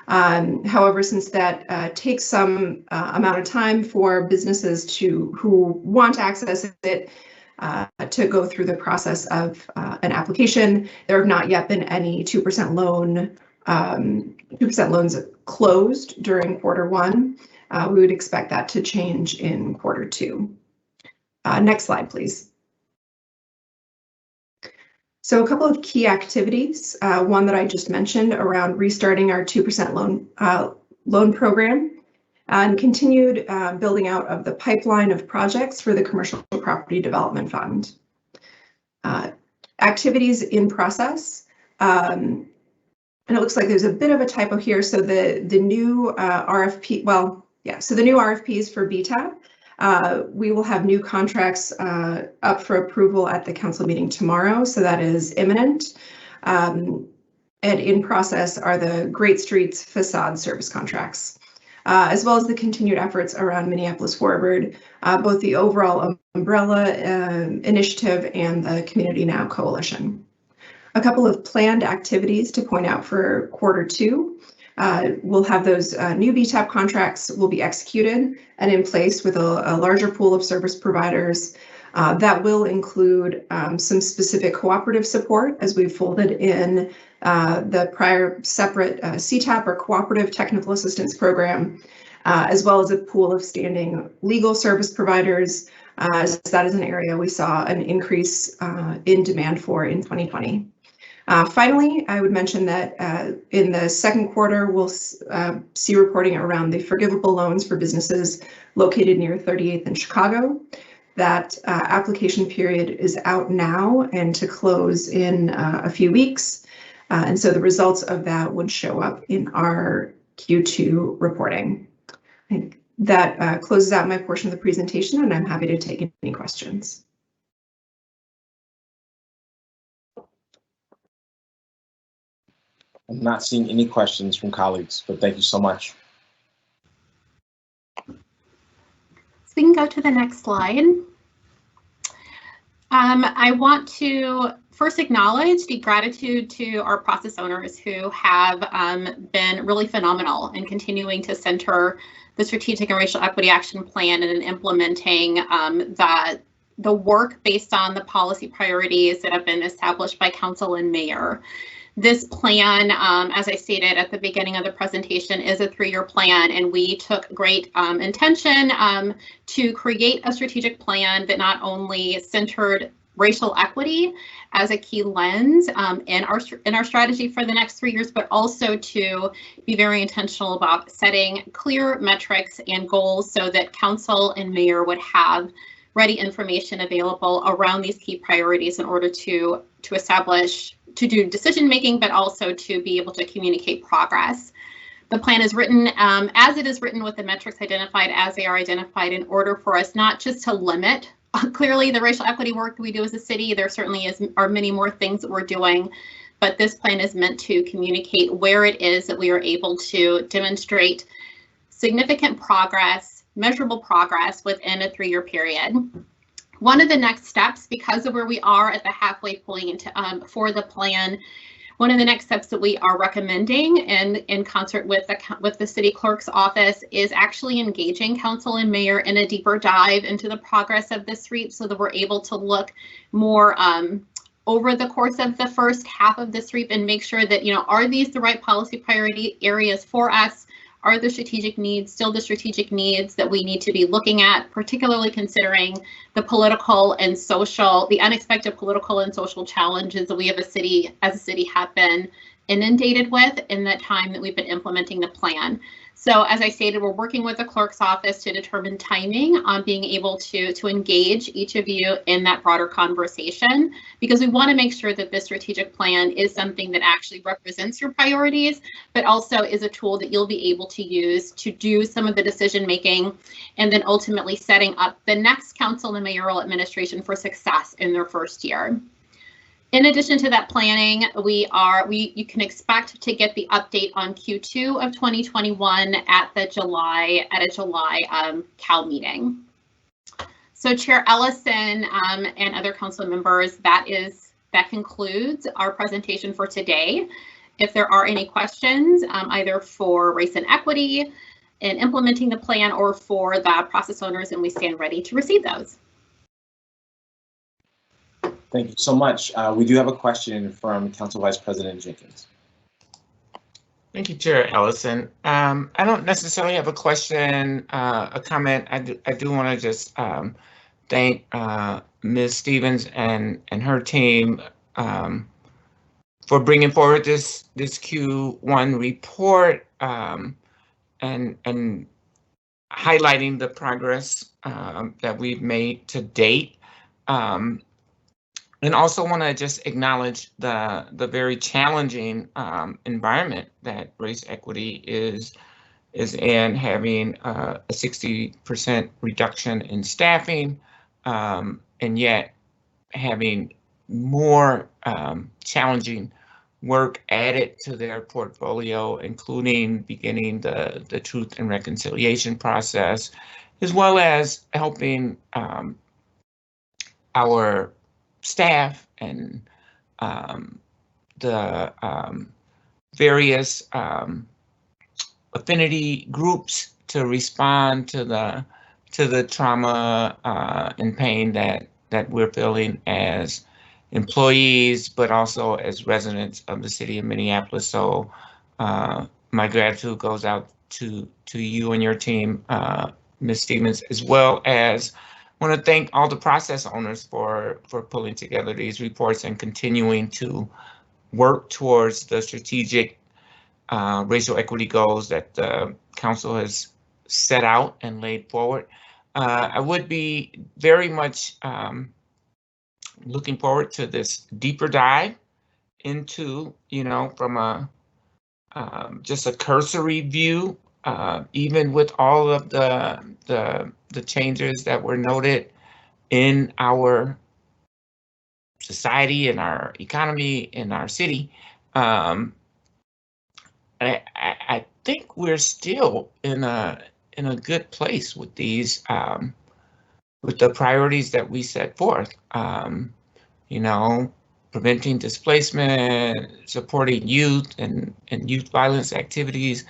However, since that takes some amount of time for businesses who want to access it to go through the process of an application, there have not yet been any 2% loans closed during quarter one. We would expect that to change in quarter two. Next slide, please. So a couple of key activities, one that I just mentioned around restarting our 2% loan program and continued building out of the pipeline of projects for the Commercial Property Development Fund. Activities in process, and it looks like there's a bit of a typo here. So the new RFP, so the new RFPs for BTAP, we will have new contracts up for approval at the council meeting tomorrow, so that is imminent. And in process are the Great Streets facade service contracts, as well as the continued efforts around Minneapolis Forward, both the overall umbrella initiative and the Community Now Coalition. A couple of planned activities to point out for quarter two. We'll have those new BTAP contracts will be executed and in place with a larger pool of service providers. That will include some specific cooperative support as we've folded in the prior separate CTAP or Cooperative Technical Assistance Program, as well as a pool of standing legal service providers, as that is an area we saw an increase in demand for in 2020. Finally, I would mention that in the second quarter, we'll see reporting around the forgivable loans for businesses located near 38th and Chicago. That application period is out now and to close in a few weeks. And so the results of that would show up in our Q2 reporting. I think that closes out my portion of the presentation, and I'm happy to take any questions. I'm not seeing any questions from colleagues, but thank you so much. So we can go to the next slide. I want to first acknowledge the gratitude to our process owners who have been really phenomenal in continuing to center the Strategic and Racial Equity Action Plan and in implementing the work based on the policy priorities that have been established by council and mayor. This plan, as I stated at the beginning of the presentation, is a 3-year plan, and we took great intention to create a strategic plan that not only centered racial equity as a key lens in our strategy for the next 3 years, but also to be very intentional about setting clear metrics and goals so that council and mayor would have ready information available around these key priorities in order to establish, to do decision making, but also to be able to communicate progress. The plan is written as it is written with the metrics identified as they are identified in order for us not just to limit clearly the racial equity work we do as a city. There certainly are many more things that we're doing, but this plan is meant to communicate where it is that we are able to demonstrate significant progress, measurable progress within a 3-year period. One of the next steps, because of where we are at the halfway point for the plan, one of the next steps that we are recommending and in concert with the city clerk's office is actually engaging council and mayor in a deeper dive into the progress of this REAP so that we're able to look more over the course of the first half of this REAP and make sure that, you know, are these the right policy priority areas for us? Are the strategic needs still the strategic needs that we need to be looking at, particularly considering the political and social, the unexpected political and social challenges that we have as a city have been inundated with in the time that we've been implementing the plan. So as I stated, we're working with the clerk's office to determine timing on being able to engage each of you in that broader conversation, because we want to make sure that this strategic plan is something that actually represents your priorities, but also is a tool that you'll be able to use to do some of the decision making and then ultimately setting up the next council and mayoral administration for success in their first year. In addition to that planning, you can expect to get the update on Q2 of 2021 at a July Cal meeting. So Chair Ellison and other council members, that concludes our presentation for today. If there are any questions, either for race and equity in implementing the plan or for the process owners, and we stand ready to receive those. Thank you so much. We do have a question from Council Vice President Jenkins. Thank you, Chair Ellison. I don't necessarily have a question, a comment. I do want to just thank Ms. Stevens and her team for bringing forward this Q1 report and highlighting the progress that we've made to date. And also want to just acknowledge the very challenging environment that race equity is in, having a 60% reduction in staffing, and yet having more challenging work added to their portfolio, including beginning the Truth and Reconciliation process, as well as helping our staff and the various affinity groups to respond to the trauma and pain that we're feeling as employees, but also as residents of the city of Minneapolis. So my gratitude goes out to you and your team, Ms. Stevens, as well as want to thank all the process owners for pulling together these reports and continuing to work towards the strategic racial equity goals that the council has set out and laid forward. I would be very much looking forward to this deeper dive into, from a just a cursory view, even with all of the changes that were noted in our society, in our economy, in our city. I think we're still in a good place with these, with the priorities that we set forth. Preventing displacement, supporting youth and youth violence activities.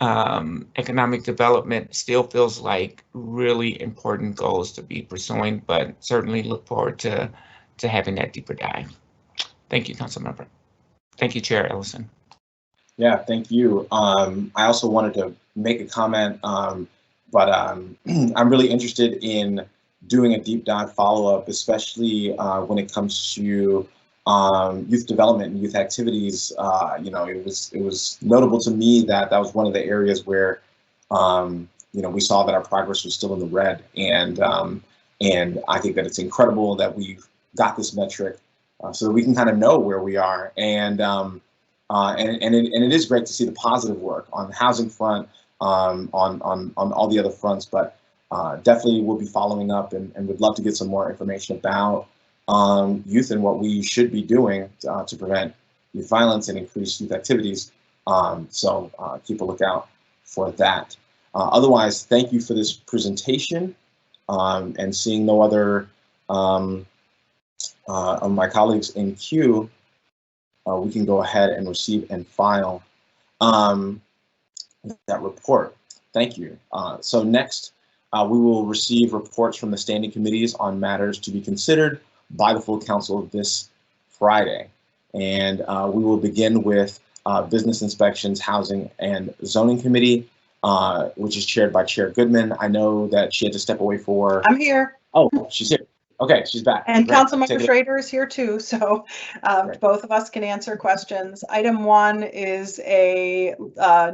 Economic development still feels like really important goals to be pursuing, but certainly look forward to having that deeper dive. Thank you, Councilmember. Thank you, Chair Ellison. Yeah, thank you. I also wanted to make a comment, but I'm really interested in doing a deep dive follow-up, especially when it comes to youth development and youth activities. You know, it was notable to me that that was one of the areas where you know, we saw that our progress was still in the red, and I think that it's incredible that we've got this metric so that we can kind of know where we are, and it is great to see the positive work on the housing front, on all the other fronts, but definitely we'll be following up and would love to get some more information about youth and what we should be doing to prevent youth violence and increase youth activities. So keep a lookout for that. Otherwise, thank you for this presentation, and seeing no other of my colleagues in queue, we can go ahead and receive and file that report. Thank you. So next, we will receive reports from the standing committees on matters to be considered by the full council this Friday. And we will begin with Business Inspections, Housing and Zoning Committee, which is chaired by Chair Goodman. I know that she had to step away for... I'm here. Oh, she's here. Okay, she's back. And Great. Councilmember Schrader is here too, so both of us can answer questions. Item 1 is a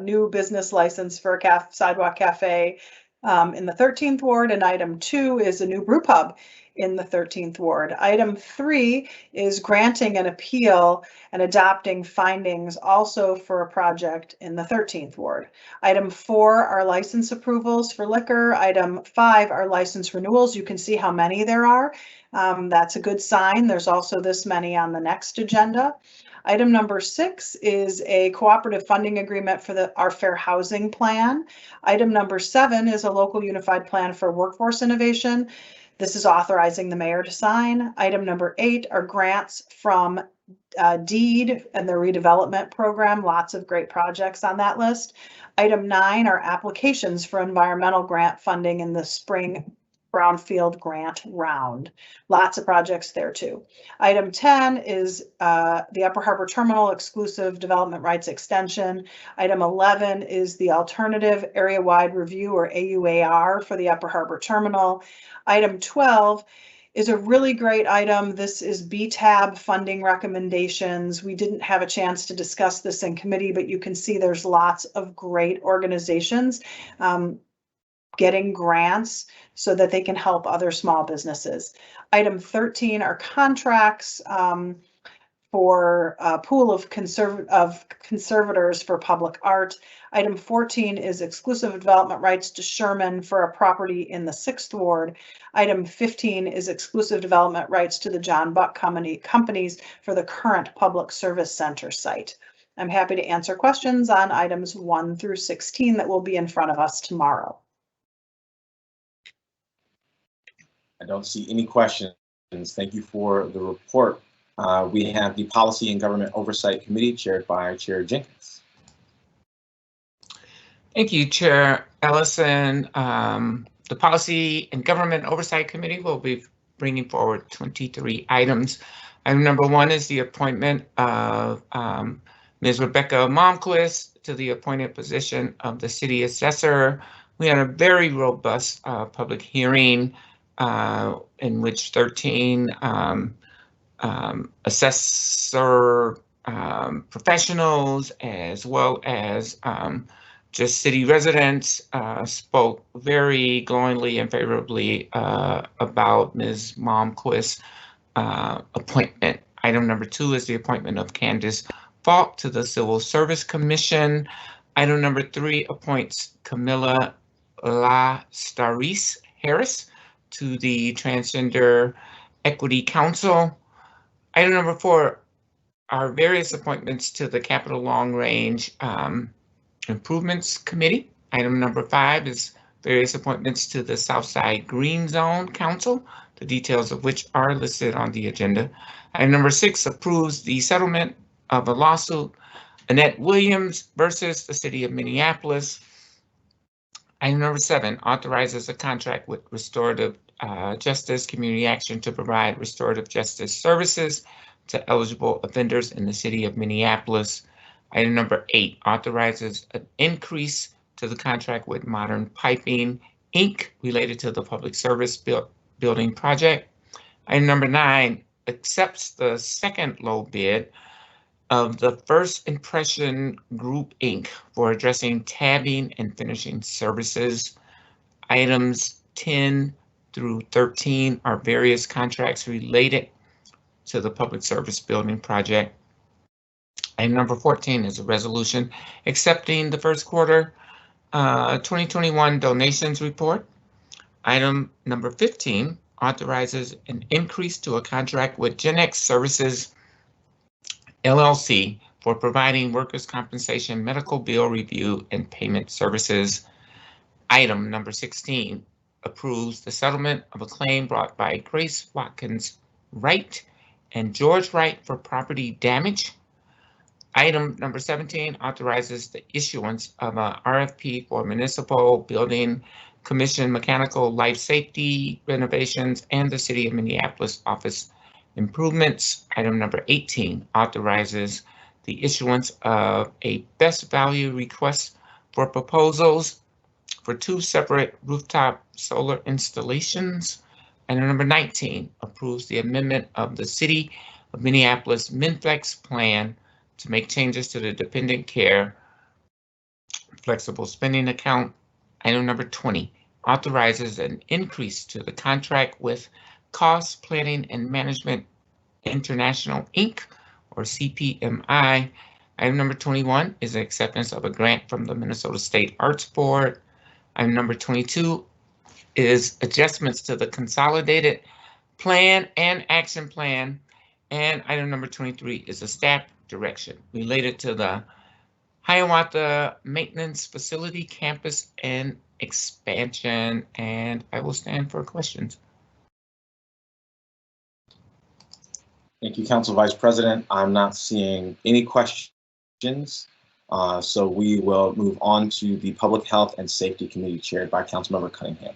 new business license for a sidewalk cafe in the 13th ward, and item 2 is a new brew pub in the 13th ward. Item 3 is granting an appeal and adopting findings also for a project in the 13th ward. Item 4 are license approvals for liquor. Item 5 are license renewals. You can see how many there are. That's a good sign. There's also this many on the next agenda. Item number 6 is a cooperative funding agreement for our fair housing plan. Item number 7 is a local unified plan for workforce innovation. This is authorizing the mayor to sign. Item number 8 are grants from DEED and the redevelopment program. Lots of great projects on that list. Item 9 are applications for environmental grant funding in the spring brownfield grant round. Lots of projects there too. Item 10 is the Upper Harbor Terminal exclusive development rights extension. Item 11 is the alternative area-wide review, or AUAR, for the Upper Harbor Terminal. Item 12 is a really great item. This is BTAB funding recommendations. We didn't have a chance to discuss this in committee, but you can see there's lots of great organizations getting grants so that they can help other small businesses. Item 13 are contracts for a pool of conservators for public art. Item 14 is exclusive development rights to Sherman for a property in the 6th ward. Item 15 is exclusive development rights to the John Buck companies for the current public service center site. I'm happy to answer questions on items 1 through 16 that will be in front of us tomorrow. I don't see any questions. Thank you for the report. We have the Policy and Government Oversight Committee chaired by Chair Jenkins. Thank you, Chair Ellison. The Policy and Government Oversight Committee will be bringing forward 23 items. Item number 1 is the appointment of Ms. Rebecca Malmquist to the appointed position of the City Assessor. We had a very robust public hearing in which 13 assessor professionals, as well as just city residents, spoke very glowingly and favorably about Ms. Malmquist's appointment. Item number 2 is the appointment of Candace Falk to the Civil Service Commission. Item number 3 appoints Camilla La Staris Harris to the Transgender Equity Council. Item number 4 are various appointments to the Capital Long Range Improvements Committee. Item number 5 is various appointments to the Southside Green Zone Council, the details of which are listed on the agenda. Item number 6 approves the settlement of a lawsuit, Annette Williams versus the City of Minneapolis. Item number 7 authorizes a contract with Restorative Justice Community Action to provide restorative justice services to eligible offenders in the City of Minneapolis. Item number 8 authorizes an increase to the contract with Modern Piping, Inc. related to the Public Service building project. Item number 9, accepts the second low bid of the First Impression Group, Inc. for addressing tabbing and finishing services. Items 10 through 13 are various contracts related to the public service building project. Item number 14 is a resolution accepting the first quarter 2021 donations report. Item number 15 authorizes an increase to a contract with GenX Services LLC for providing workers' compensation medical bill review and payment services. Item number 16 approves the settlement of a claim brought by Grace Watkins Wright and George Wright for property damage. Item number 17 authorizes the issuance of a RFP for Municipal Building Commission mechanical life safety renovations and the City of Minneapolis office improvements. Item number 18 authorizes the issuance of a best value request for proposals for 2 separate rooftop solar installations. Item number 19 approves the amendment of the City of Minneapolis MinFlex plan to make changes to the dependent care flexible spending account. Item number 20 authorizes an increase to the contract with Cost Planning and Management International, Inc., or CPMI. Item number 21 is acceptance of a grant from the Minnesota State Arts Board. Item number 22 is adjustments to the consolidated plan and action plan. And item number 23 is a staff direction related to the Hiawatha Maintenance Facility Campus and expansion. And I will stand for questions. Thank you, Council Vice President. I'm not seeing any questions. So we will move on to the Public Health and Safety Committee chaired by Councilmember Cunningham.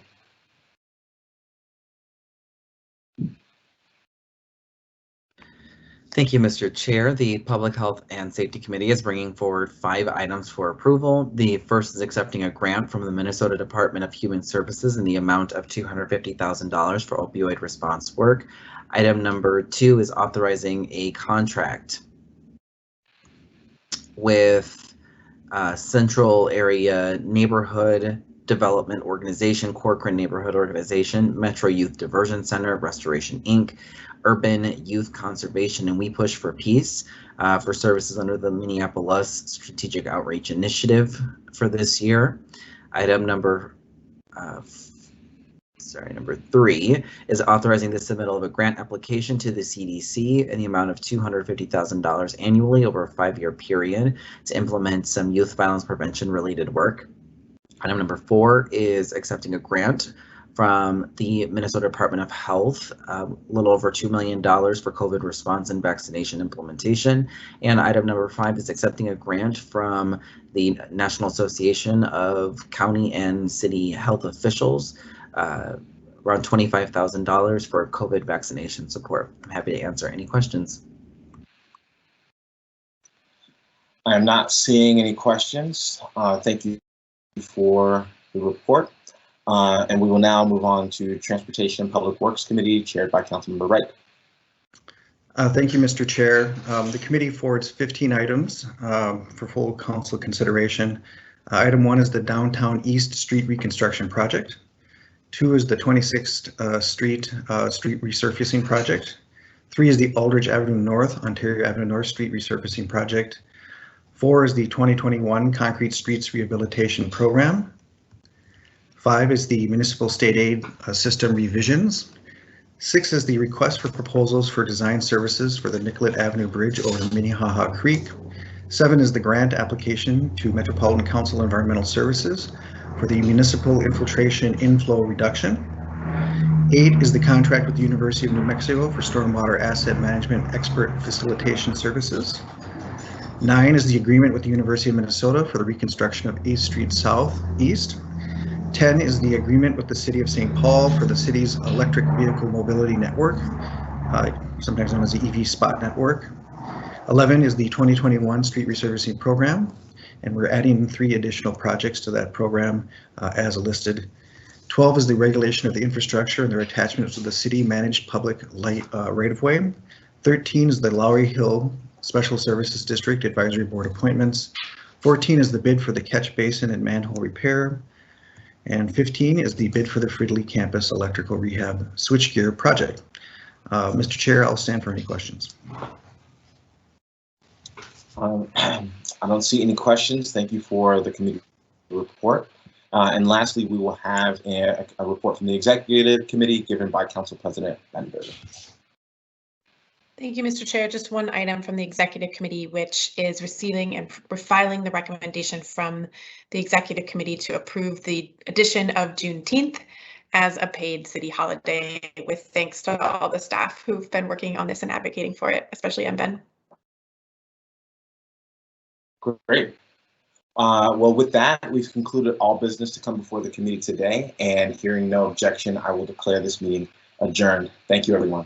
Thank you, Mr. Chair. The Public Health and Safety Committee is bringing forward 5 items for approval. The first is accepting a grant from the Minnesota Department of Human Services in the amount of $250,000 for opioid response work. Item number 2 is authorizing a contract with Central Area Neighborhood Development Organization, Corcoran Neighborhood Organization, Metro Youth Diversion Center, Restoration Inc., Urban Youth Conservation, and We Push for Peace for services under the Minneapolis Strategic Outreach Initiative for this year. Item number 3 is authorizing the submittal of a grant application to the CDC in the amount of $250,000 annually over a 5-year period to implement some youth violence prevention related work. Item number 4 is accepting a grant from the Minnesota Department of Health, a little over $2 million for COVID response and vaccination implementation. And item number 5 is accepting a grant from the National Association of County and City Health Officials, around $25,000 for COVID vaccination support. I'm happy to answer any questions. I am not seeing any questions. Thank you for the report. And we will now move on to Transportation and Public Works Committee chaired by Councilmember Wright. Thank you, Mr. Chair. The committee forwards 15 items for full council consideration. Item 1 is the Downtown East Street Reconstruction Project. 2 is the 26th Street Resurfacing Project. 3 is the Aldridge Avenue North, Ontario Avenue North Street Resurfacing Project. 4 is the 2021 Concrete Streets Rehabilitation Program. 5 is the Municipal State Aid System Revisions. 6 is the request for proposals for design services for the Nicollet Avenue Bridge over Minnehaha Creek. 7 is the grant application to Metropolitan Council Environmental Services for the Municipal Infiltration Inflow Reduction. 8 is the contract with the University of New Mexico for Stormwater Asset Management Expert Facilitation Services. 9 is the agreement with the University of Minnesota for the reconstruction of 8th Street Southeast. 10 is the agreement with the City of St. Paul for the city's electric vehicle mobility network, sometimes known as the EV Spot Network. 11 is the 2021 Street Resurfacing Program, and we're adding 3 additional projects to that program as listed. 12 is the regulation of the infrastructure and their attachments to the city managed public light right-of-way. 13 is the Lowry Hill Special Services District Advisory Board appointments. 14 is the bid for the catch basin and manhole repair. And 15 is the bid for the Fridley Campus Electrical Rehab Switchgear Project. Mr. Chair, I'll stand for any questions. I don't see any questions. Thank you for the committee report. And lastly, we will have a report from the Executive Committee given by Council President Benberger. Thank you, Mr. Chair. Just one item from the Executive Committee, which is receiving and filing the recommendation from the Executive Committee to approve the addition of Juneteenth as a paid city holiday, with thanks to all the staff who've been working on this and advocating for it, especially Ben. Great. Well, with that, we've concluded all business to come before the committee today, and hearing no objection, I will declare this meeting adjourned. Thank you, everyone.